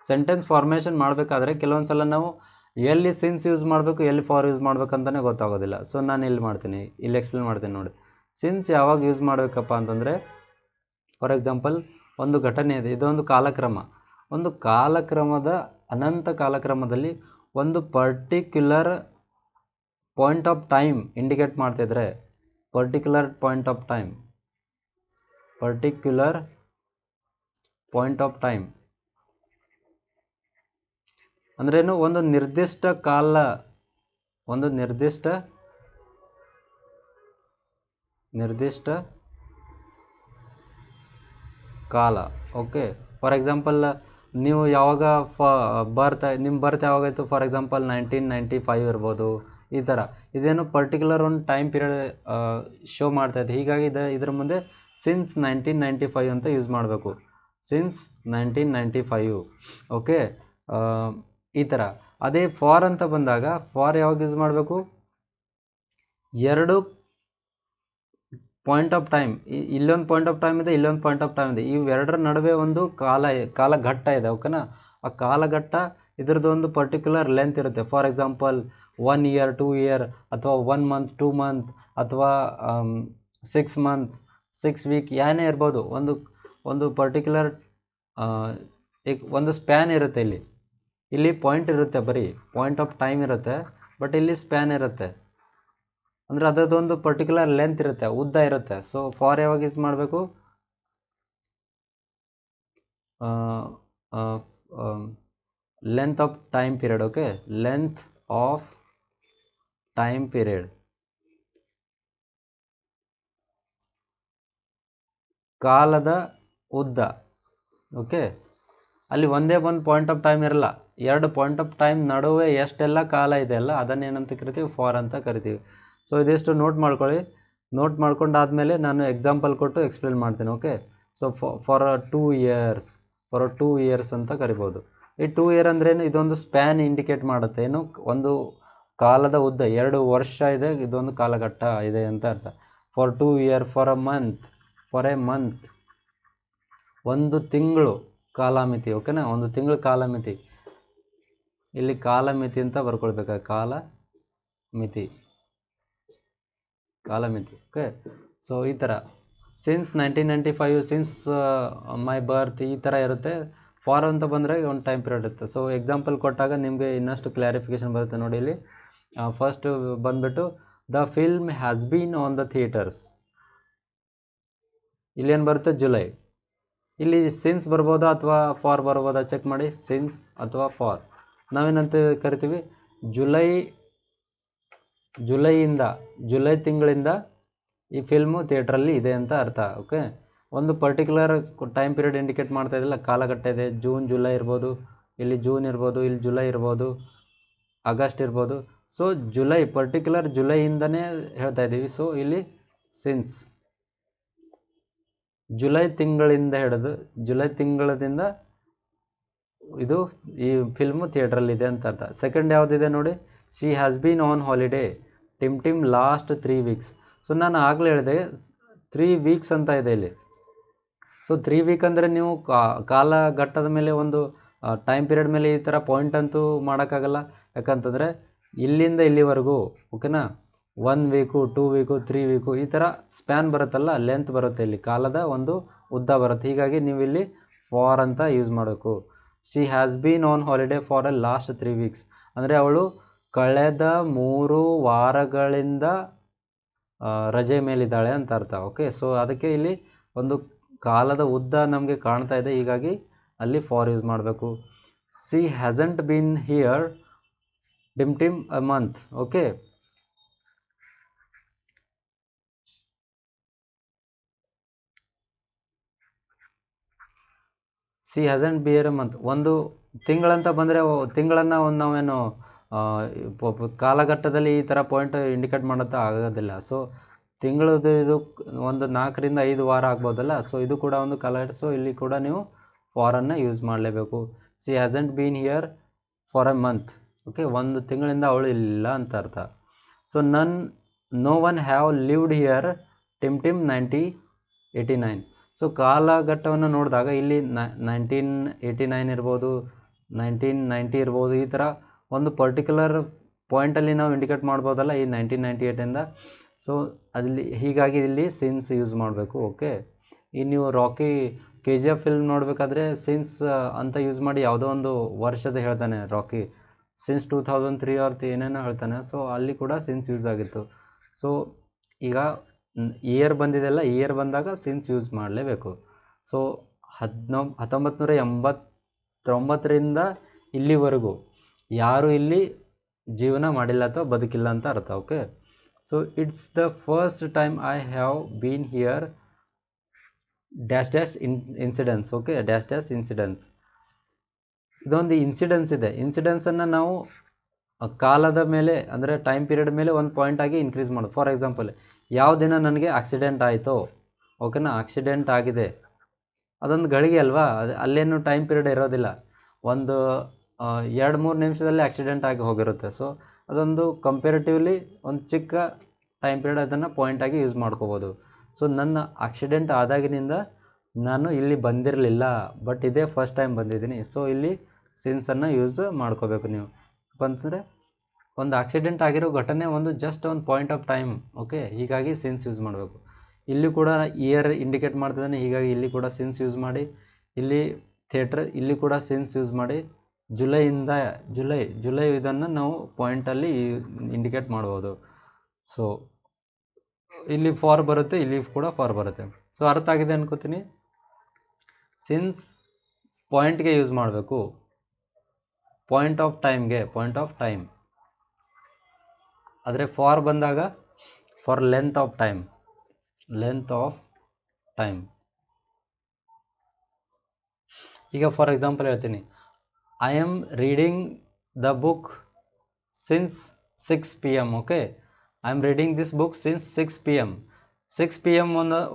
Sentence formation ಮಾಡಬೇಕಾದ್ರೆ ಕೆಲವೊಂದು ಸಲ ನಾವು ಎಲ್ಲಿ ಸಿನ್ಸ್ ಯೂಸ್ ಮಾಡಬೇಕು, ಎಲ್ಲಿ ಫಾರ್ ಯೂಸ್ ಮಾಡ್ಬೇಕಂತಲೇ ಗೊತ್ತಾಗೋದಿಲ್ಲ. ಸೊ ನಾನು ಇಲ್ಲಿ ಮಾಡ್ತೀನಿ, ಇಲ್ಲಿ ಎಕ್ಸ್ಪ್ಲೇನ್ ಮಾಡ್ತೀನಿ ನೋಡಿ. ಸಿನ್ಸ್ ಯಾವಾಗ ಯೂಸ್ ಮಾಡಬೇಕಪ್ಪ ಅಂತಂದರೆ, ಫಾರ್ ಎಕ್ಸಾಂಪಲ್ ಒಂದು ಘಟನೆ ಇದೆ, ಇದೊಂದು ಕಾಲಕ್ರಮ. ಒಂದು ಕಾಲಕ್ರಮದ ಅನಂತ ಕಾಲಕ್ರಮದಲ್ಲಿ ಒಂದು particular point of time indicate ಮಾಡ್ತಿದ್ರೆ, particular point of time, particular point of time ಅಂದ್ರೇನು? ಒಂದು ನಿರ್ದಿಷ್ಟ ಕಾಲ, ಒಂದು ನಿರ್ದಿಷ್ಟ ಕಾಲ. ಓಕೆ, ಫಾರ್ ಎಕ್ಸಾಂಪಲ್ ನೀವು ಯಾವಾಗ ನಿಮ್ಮ ಬರ್ತ್ ಯಾವಾಗಾಯಿತು? ಫಾರ್ ಎಕ್ಸಾಂಪಲ್ 1995 ಇರ್ಬೋದು, ಈ ಥರ. ಇದೇನು ಪರ್ಟಿಕ್ಯುಲರ್ ಒಂದು ಟೈಮ್ ಪೀರಿಯಡ್ ಶೋ ಮಾಡ್ತಾಯಿದೆ, ಹೀಗಾಗಿ ಇದ್ರ ಮುಂದೆ ಸಿನ್ಸ್ 1995 ಅಂತ ಯೂಸ್ ಮಾಡಬೇಕು. ಸಿನ್ಸ್ 1995. ಓಕೆ, ಈ ಥರ. ಅದೇ ಫಾರ್ ಅಂತ ಬಂದಾಗ ಫಾರ್ ಯಾವಾಗ ಯೂಸ್ ಮಾಡಬೇಕು? 2 ಪಾಯಿಂಟ್ ಆಫ್ ಟೈಮ್, ಇಲ್ಲೊಂದು ಪಾಯಿಂಟ್ ಆಫ್ ಟೈಮ್ ಇದೆ, ಇಲ್ಲೊಂದು ಪಾಯಿಂಟ್ ಆಫ್ ಟೈಮ್ ಇದೆ, ಇವೆರಡರ ನಡುವೆ ಒಂದು ಕಾಲಘಟ್ಟ ಇದೆ. ಓಕೆನಾ, ಆ ಕಾಲಘಟ್ಟ ಇದ್ರದ್ದು ಒಂದು ಪರ್ಟಿಕ್ಯುಲರ್ ಲೆಂತ್ ಇರುತ್ತೆ. ಫಾರ್ ಎಕ್ಸಾಂಪಲ್ 1 year, 2 year, ಅಥವಾ 1 month, 2 month, ಅಥವಾ 6 month, 6 week, ಏನೇ ಇರ್ಬೋದು. ಒಂದು ಪರ್ಟಿಕ್ಯುಲರ್ ಒಂದು ಸ್ಪ್ಯಾನ್ ಇರುತ್ತೆ. ಇಲ್ಲಿ ಪಾಯಿಂಟ್ ಇರುತ್ತೆ, ಬರೀ ಪಾಯಿಂಟ್ ಆಫ್ ಟೈಮ್ ಇರುತ್ತೆ, ಬಟ್ ಇಲ್ಲಿ ಸ್ಪ್ಯಾನ್ ಇರುತ್ತೆ, ಅಂದರೆ ಅದರದ್ದೊಂದು ಪರ್ಟಿಕ್ಯುಲರ್ ಲೆಂತ್ ಇರುತ್ತೆ, ಉದ್ದ ಇರುತ್ತೆ. ಸೊ ಫಾರ್ ಯಾವಾಗ ಯೂಸ್ ಮಾಡಬೇಕು? Length of time period. Okay, length of time period, ಕಾಲದ ಉದ್ದ. ಓಕೆ, ಅಲ್ಲಿ ಒಂದೇ ಒಂದು ಪಾಯಿಂಟ್ ಆಫ್ ಟೈಮ್ ಇರಲ್ಲ, 2 ಪಾಯಿಂಟ್ ಆಫ್ ಟೈಮ್ ನಡುವೆ ಎಷ್ಟೆಲ್ಲ ಕಾಲ ಇದೆ ಅಲ್ಲ, ಅದನ್ನೇನಂತ ಕರಿತೀವಿ? ಫಾರ್ ಅಂತ ಕರಿತೀವಿ. ಸೊ ಇದಿಷ್ಟು ನೋಟ್ ಮಾಡ್ಕೊಳ್ಳಿ. ನೋಟ್ ಮಾಡ್ಕೊಂಡಾದ್ಮೇಲೆ ನಾನು ಎಕ್ಸಾಂಪಲ್ ಕೊಟ್ಟು ಎಕ್ಸ್ಪ್ಲೇನ್ ಮಾಡ್ತೀನಿ. Okay, so for 2 years, for 2 years ಅಂತ ಕರಿಬೋದು. ಈ 2 year ಅಂದ್ರೇನು? ಇದೊಂದು ಸ್ಪ್ಯಾನ್ ಇಂಡಿಕೇಟ್ ಮಾಡುತ್ತೆ. ಏನು? ಒಂದು ಕಾಲದ ಉದ್ದ, 2 ವರ್ಷ ಇದೆ, ಇದೊಂದು ಕಾಲಘಟ್ಟ ಇದೆ ಅಂತ ಅರ್ಥ. For 2 year, for a month, ಒಂದು ತಿಂಗಳು ಕಾಲಮಿತಿ. ಓಕೆನಾ, ಒಂದು ತಿಂಗಳು ಕಾಲಮಿತಿ. ಇಲ್ಲಿ ಕಾಲಮಿತಿ ಅಂತ ಬರ್ಕೊಳ್ಬೇಕಾ? ಕಾಲಮಿತಿ. ಓಕೆ, ಸೊ ಈ ಥರ ಸಿನ್ಸ್ 1995, ಸಿನ್ಸ್ ಮೈ ಬರ್ತ್, ಈ ಥರ ಇರುತ್ತೆ. ಫಾರ್ ಅಂತ ಬಂದರೆ ಒಂದು ಟೈಮ್ ಪೀರಿಯಡ್ ಇರುತ್ತೆ. ಸೊ ಎಕ್ಸಾಂಪಲ್ ಕೊಟ್ಟಾಗ ನಿಮಗೆ ಇನ್ನಷ್ಟು ಕ್ಲಾರಿಫಿಕೇಶನ್ ಬರುತ್ತೆ ನೋಡಿ. ಇಲ್ಲಿ ಫಸ್ಟ್ ಬಂದುಬಿಟ್ಟು the film has been on the theatres. ಇಲ್ಲೇನು ಬರುತ್ತೆ? ಜುಲೈ. ಇಲ್ಲಿ ಸಿನ್ಸ್ ಬರ್ಬೋದಾ ಅಥವಾ ಫಾರ್ ಬರ್ಬೋದಾ? ಚೆಕ್ ಮಾಡಿ, ಸಿನ್ಸ್ ಅಥವಾ ಫಾರ್. ನಾವೇನಂತ ಕರಿತೀವಿ? ಜುಲೈ ತಿಂಗಳಿಂದ ಈ ಫಿಲ್ಮು ಥಿಯೇಟ್ರಲ್ಲಿ ಇದೆ ಅಂತ ಅರ್ಥ. ಓಕೆ, ಒಂದು ಪರ್ಟಿಕ್ಯುಲರ್ ಟೈಮ್ ಪೀರಿಯಡ್ ಇಂಡಿಕೇಟ್ ಮಾಡ್ತಾ ಇದ್ದಿಲ್ಲ, ಕಾಲಘಟ್ಟ ಇದೆ. ಜೂನ್, ಜುಲೈ ಇರ್ಬೋದು, ಇಲ್ಲಿ ಜೂನ್ ಇರ್ಬೋದು, ಇಲ್ಲಿ ಜುಲೈ ಇರ್ಬೋದು, ಆಗಸ್ಟ್ ಇರ್ಬೋದು. ಸೊ ಜುಲೈ, ಪರ್ಟಿಕ್ಯುಲರ್ ಜುಲೈಯಿಂದನೇ ಹೇಳ್ತಾ ಇದ್ದೀವಿ. ಸೊ ಇಲ್ಲಿ ಸಿನ್ಸ್ ಜುಲೈ ತಿಂಗಳಿಂದ ಹಿಡಿದು, ಜುಲೈ ತಿಂಗಳದಿಂದ ಇದು ಈ ಫಿಲ್ಮು ಥಿಯೇಟ್ರಲ್ಲಿದೆ ಅಂತ ಅರ್ಥ. ಸೆಕೆಂಡ್ ಯಾವುದಿದೆ ನೋಡಿ? She has been on holiday ಟಿಮ್ ಲಾಸ್ಟ್ 3 weeks. ಸೊ ನಾನು ಆಗಲೇ ಹೇಳಿದೆ 3 weeks ಅಂತ ಇದೆ ಇಲ್ಲಿ. ಸೊ 3 ವೀಕ್ ಅಂದರೆ ನೀವು ಕಾಲಘಟ್ಟದ ಮೇಲೆ ಒಂದು ಟೈಮ್ ಪೀರಿಯಡ್ ಮೇಲೆ ಈ ಥರ ಪಾಯಿಂಟ್ ಅಂತೂ ಮಾಡೋಕ್ಕಾಗಲ್ಲ. ಯಾಕಂತಂದರೆ ಇಲ್ಲಿಂದ ಇಲ್ಲಿವರೆಗೂ ಓಕೆನಾ 1 ವೀಕು 2 ವೀಕು 3 ವೀಕು ಈ ಥರ ಸ್ಪ್ಯಾನ್ ಬರುತ್ತಲ್ಲ, ಲೆಂತ್ ಬರುತ್ತೆ, ಇಲ್ಲಿ ಕಾಲದ ಒಂದು ಉದ್ದ ಬರುತ್ತೆ. ಹೀಗಾಗಿ ನೀವು ಇಲ್ಲಿ ಫಾರ್ ಅಂತ ಯೂಸ್ ಮಾಡಬೇಕು. She has been on holiday for A last 3 weeks ಅಂದರೆ ಅವಳು ಕಳೆದ 3 ವಾರಗಳಿಂದ ರಜೆ ಮೇಲಿದ್ದಾಳೆ ಅಂತ ಅರ್ಥ. ಓಕೆ, ಸೊ ಅದಕ್ಕೆ ಇಲ್ಲಿ ಒಂದು ಕಾಲದ ಉದ್ದ ನಮಗೆ ಕಾಣ್ತಾ ಇದೆ, ಹೀಗಾಗಿ ಅಲ್ಲಿ ಫಾರ್ ಯೂಸ್ ಮಾಡಬೇಕು. ಸಿ ಹ್ಯಾಸಂಟ್ ಬೀನ್ ಹಿಯರ್ ಟಿಮ್ a month. Okay, she hasn't ಬಿಯರ್ ಎ ಮಂತ್. ಒಂದು ತಿಂಗಳಂತ ಬಂದರೆ ತಿಂಗಳನ್ನು ಒಂದು ನಾವೇನು ಕಾಲಘಟ್ಟದಲ್ಲಿ ಈ ಥರ ಪಾಯಿಂಟ್ ಇಂಡಿಕೇಟ್ ಮಾಡೋದು ಆಗೋದಿಲ್ಲ. ಸೊ ತಿಂಗಳದ್ದು ಇದು ಒಂದು 4 ರಿಂದ 5 ವಾರ ಆಗ್ಬೋದಲ್ಲ, ಸೊ ಇದು ಕೂಡ ಒಂದು ಕಾಲಘಟ್ಟ. ಸೊ ಇಲ್ಲಿ ಕೂಡ ನೀವು ಫಾರನ್ನು ಯೂಸ್ ಮಾಡಲೇಬೇಕು. She hasn't been here for a month. Okay, ಒಂದು ತಿಂಗಳಿಂದ ಅವಳು ಇಲ್ಲ ಅಂತ ಅರ್ಥ. So no one have lived here till 1989. So ಕಾಲಘಟ್ಟವನ್ನು ನೋಡಿದಾಗ ಇಲ್ಲಿ 1989 ಇರ್ಬೋದು, 1990 ಇರ್ಬೋದು. ಈ ಥರ ಒಂದು ಪರ್ಟಿಕ್ಯುಲರ್ ಪಾಯಿಂಟಲ್ಲಿ ನಾವು ಇಂಡಿಕೇಟ್ ಮಾಡ್ಬೋದಲ್ಲ ಈ 1998ಇಂದ. ಸೊ ಅಲ್ಲಿ ಹೀಗಾಗಿ ಇಲ್ಲಿ ಸಿನ್ಸ್ ಯೂಸ್ ಮಾಡಬೇಕು. ಓಕೆ, ಈ ನೀವು ರಾಕಿ KGF ಫಿಲ್ಮ್ ನೋಡಬೇಕಾದ್ರೆ ಸಿನ್ಸ್ ಅಂತ ಯೂಸ್ ಮಾಡಿ ಯಾವುದೋ ಒಂದು ವರ್ಷದ ಹೇಳ್ತಾನೆ ರಾಕಿ, ಸಿನ್ಸ್ 2003 ಅವ್ರದ್ದು ಏನೇನೋ ಹೇಳ್ತಾನೆ. ಸೊ ಅಲ್ಲಿ ಕೂಡ ಸಿನ್ಸ್ ಯೂಸ್ ಆಗಿತ್ತು. ಸೊ ಈಗ ಇಯರ್ ಬಂದಿದೆಲ್ಲ, ಇಯರ್ ಬಂದಾಗ ಸಿನ್ಸ್ ಯೂಸ್ ಮಾಡಲೇಬೇಕು. ಸೊ 1989ರಿಂದ ಇಲ್ಲಿವರೆಗೂ ಯಾರು ಇಲ್ಲಿ ಜೀವನ ಮಾಡಿಲ್ಲ ಅಥವಾ ಬದುಕಿಲ್ಲ ಅಂತ ಅರ್ಥ. Okay, so it's the first time I have been here dash dash incidence. Okay, dash dash incidence. ಇದೊಂದು ಇನ್ಸಿಡೆನ್ಸ್ ಇದೆ. ಇನ್ಸಿಡೆನ್ಸನ್ನು ನಾವು ಕಾಲದ ಮೇಲೆ ಅಂದರೆ ಟೈಮ್ ಪೀರಿಯಡ್ ಮೇಲೆ ಒಂದು ಪಾಯಿಂಟ್ ಆಗಿ ಇನ್ಕ್ರೀಸ್ ಮಾಡೋದು. ಫಾರ್ ಎಕ್ಸಾಂಪಲ್, ಯಾವ ದಿನ ನನಗೆ ಆಕ್ಸಿಡೆಂಟ್ ಆಯಿತೋ, ಓಕೆನಾ, ಆಕ್ಸಿಡೆಂಟ್ ಆಗಿದೆ, ಅದೊಂದು ಗಳಿಗೆ ಅಲ್ವಾ, ಅಲ್ಲೇನು ಟೈಮ್ ಪೀರಿಯಡ್ ಇರೋದಿಲ್ಲ, ಒಂದು 2-3 ನಿಮಿಷದಲ್ಲಿ ಆಕ್ಸಿಡೆಂಟ್ ಆಗಿ ಹೋಗಿರುತ್ತೆ. ಸೊ ಅದೊಂದು ಕಂಪೇರಿಟಿವ್ಲಿ ಒಂದು ಚಿಕ್ಕ ಟೈಮ್ ಪೀರಿಯಡ್, ಅದನ್ನು ಪಾಯಿಂಟಾಗಿ ಯೂಸ್ ಮಾಡ್ಕೋಬೋದು. ಸೊ ನನ್ನ ಆಕ್ಸಿಡೆಂಟ್ ಆದಾಗಿನಿಂದ ನಾನು ಇಲ್ಲಿ ಬಂದಿರಲಿಲ್ಲ, ಬಟ್ ಇದೇ ಫಸ್ಟ್ ಟೈಮ್ ಬಂದಿದ್ದೀನಿ. ಸೊ ಇಲ್ಲಿ ಸಿನ್ಸನ್ನು ಯೂಸ್ ಮಾಡ್ಕೋಬೇಕು ನೀವು. ಅಂತಂದರೆ ಒಂದು ಆಕ್ಸಿಡೆಂಟ್ ಆಗಿರೋ ಘಟನೆ ಒಂದು ಜಸ್ಟ್ ಒಂದು ಪಾಯಿಂಟ್ ಆಫ್ ಟೈಮ್. ಓಕೆ, ಹೀಗಾಗಿ ಸಿನ್ಸ್ ಯೂಸ್ ಮಾಡಬೇಕು. ಇಲ್ಲಿ ಕೂಡ ಇಯರ್ ಇಂಡಿಕೇಟ್ ಮಾಡ್ತಿದ್ದಾನೆ, ಹೀಗಾಗಿ ಇಲ್ಲಿ ಕೂಡ ಸಿನ್ಸ್ ಯೂಸ್ ಮಾಡಿ. ಇಲ್ಲಿ ಥಿಯೇಟ್ರ್, ಇಲ್ಲಿ ಕೂಡ ಸಿನ್ಸ್ ಯೂಸ್ ಮಾಡಿ. ಜುಲೈ ಇದನ್ನು ನಾವು ಪಾಯಿಂಟಲ್ಲಿ ಇಂಡಿಕೇಟ್ ಮಾಡ್ಬೋದು. ಸೊ ಇಲ್ಲಿ ಫಾರ್ ಬರುತ್ತೆ, ಇಲ್ಲಿ ಕೂಡ ಫಾರ್ ಬರುತ್ತೆ. ಸೊ ಅರ್ಥ ಆಗಿದೆ ಅನ್ಕೋತೀನಿ. ಸಿನ್ಸ್ ಪಾಯಿಂಟ್ಗೆ ಯೂಸ್ ಮಾಡಬೇಕು, ಪಾಯಿಂಟ್ ಆಫ್ ಟೈಮ್. ಆದರೆ ಫಾರ್ ಬಂದಾಗ ಫಾರ್ ಲೆಂತ್ ಆಫ್ ಟೈಮ್. ಈಗ ಫಾರ್ ಎಕ್ಸಾಂಪಲ್ ಹೇಳ್ತೀನಿ, I am reading the book since 6 PM. Okay, I am reading this book since 6 PM. 6 PM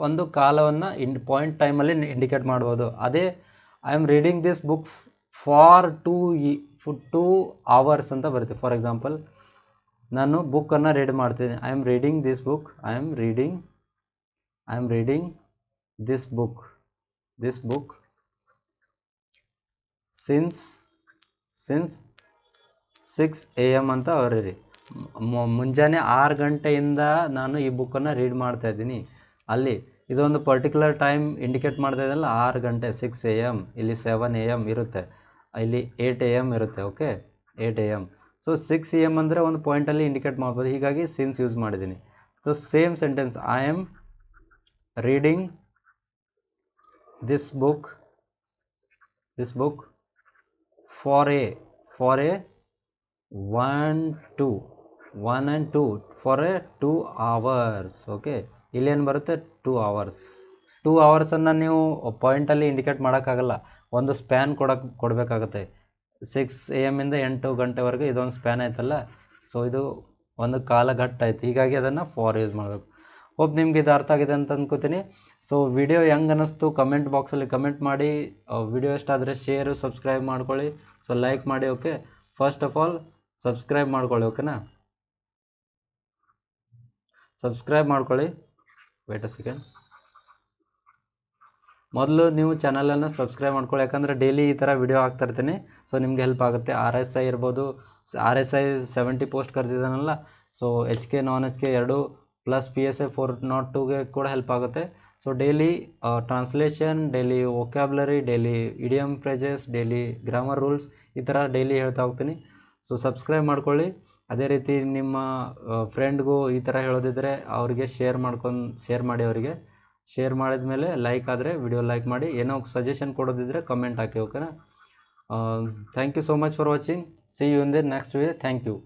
ಒಂದು ಕಾಲವನ್ನು ಪಾಯಿಂಟ್ ಟೈಮಲ್ಲಿ ಇಂಡಿಕೇಟ್ ಮಾಡ್ಬೋದು. ಅದೇ I am reading this book for 2 hours ಅಂತ ಬರುತ್ತೆ. For example, ನಾನು ಬುಕ್ಕನ್ನು ರೀಡ್ ಮಾಡ್ತೀನಿ. I am reading this book since 6 AM ಅಂತ ಬರೀರಿ. ಮುಂಜಾನೆ 6 ಗಂಟೆಯಿಂದ ನಾನು ಈ ಬುಕ್ಕನ್ನು ರೀಡ್ ಮಾಡ್ತಾ ಇದ್ದೀನಿ. ಅಲ್ಲಿ ಇದೊಂದು ಪರ್ಟಿಕ್ಯುಲರ್ ಟೈಮ್ ಇಂಡಿಕೇಟ್ ಮಾಡ್ತಾ ಇದ್ದಲ್ಲ, 6 ಗಂಟೆ 6 AM, ಇಲ್ಲಿ 7 AM ಇರುತ್ತೆ, ಇಲ್ಲಿ 8 AM ಇರುತ್ತೆ. Okay, 8 AM. ಸೊ 6 AM ಅಂದರೆ ಒಂದು ಪಾಯಿಂಟಲ್ಲಿ ಇಂಡಿಕೇಟ್ ಮಾಡ್ಬೋದು, ಹೀಗಾಗಿ ಸಿನ್ಸ್ ಯೂಸ್ ಮಾಡಿದ್ದೀನಿ. So same sentence, I am reading this book for A 1 and 2 for A 2 hours. Okay, ಇಲ್ಲೇನು ಬರುತ್ತೆ 2 hours. 2 hours ನೀವು ಪಾಯಿಂಟಲ್ಲಿ ಇಂಡಿಕೇಟ್ ಮಾಡೋಕ್ಕಾಗಲ್ಲ, ಒಂದು ಸ್ಪ್ಯಾನ್ ಕೊಡಬೇಕಾಗತ್ತೆ. 6 AM ಇಂದ 8 ಗಂಟೆವರೆಗೆ ಇದೊಂದು ಸ್ಪ್ಯಾನ್ ಆಯ್ತಲ್ಲ, ಸೊ ಇದು ಒಂದು ಕಾಲಘಟ್ಟ ಆಯ್ತು, ಹೀಗಾಗಿ ಅದನ್ನು ಫಾರ್ ಯೂಸ್ ಮಾಡಬೇಕು. ಹೋಪ್ ನಿಮ್ಗೆ ಇದು ಅರ್ಥ ಆಗಿದೆ ಅಂತ ಅಂದ್ಕೋತೀನಿ. ಸೊ ವಿಡಿಯೋ ಹೆಂಗೆ ಅನ್ನಿಸ್ತು ಕಮೆಂಟ್ ಬಾಕ್ಸಲ್ಲಿ ಕಮೆಂಟ್ ಮಾಡಿ. ವಿಡಿಯೋ ಇಷ್ಟ ಆದರೆ ಶೇರು, ಸಬ್ಸ್ಕ್ರೈಬ್ ಮಾಡ್ಕೊಳ್ಳಿ. ಸೊ ಲೈಕ್ ಮಾಡಿ. Okay, first of all subscribe ಮಾಡ್ಕೊಳ್ಳಿ. ಓಕೆನಾ, ಸಬ್ಸ್ಕ್ರೈಬ್ ಮಾಡ್ಕೊಳ್ಳಿ. Wait a second. ಮೊದಲು ನೀವು ಚಾನಲನ್ನು ಸಬ್ಸ್ಕ್ರೈಬ್ ಮಾಡ್ಕೊಳ್ಳಿ, ಯಾಕಂದರೆ ಡೈಲಿ ಈ ಥರ ವಿಡಿಯೋ ಹಾಕ್ತಾ ಇರ್ತೀನಿ. ಸೊ ನಿಮ್ಗೆ ಹೆಲ್ಪ್ ಆಗುತ್ತೆ. RSI ಇರ್ಬೋದು, RSI 70 ಪೋಸ್ಟ್ ಕರೆದಿದ್ದಾನಲ್ಲ, ಸೊ HK ನಾನ್ HK ಎರಡೂ ಪ್ಲಸ್ PSI 402ಗೆ ಕೂಡ ಹೆಲ್ಪ್ ಆಗುತ್ತೆ. So daily translation, daily vocabulary, daily idiom ಫ್ರೇಜಸ್, daily grammar rules, ಈ ಥರ ಡೈಲಿ ಹೇಳ್ತಾ ಹೋಗ್ತೀನಿ. ಸೊ ಸಬ್ಸ್ಕ್ರೈಬ್ ಮಾಡ್ಕೊಳ್ಳಿ. ಅದೇ ರೀತಿ ನಿಮ್ಮ ಫ್ರೆಂಡ್ಗೂ ಈ ಥರ ಹೇಳೋದಿದ್ರೆ ಅವ್ರಿಗೆ ಶೇರ್ ಮಾಡಿ. ಅವರಿಗೆ ಶೇರ್ ಮಾಡಿದ ಮೇಲೆ ಲೈಕ್ ಆದರೆ ವಿಡಿಯೋ ಲೈಕ್ ಮಾಡಿ. ಏನೋ ಸಜೆಷನ್ ಕೊಡೋದಿದ್ರೆ ಕಮೆಂಟ್ ಹಾಕಿ, ಓಕೆನಾ? Thank you so much for watching. See you in the next video. Thank you.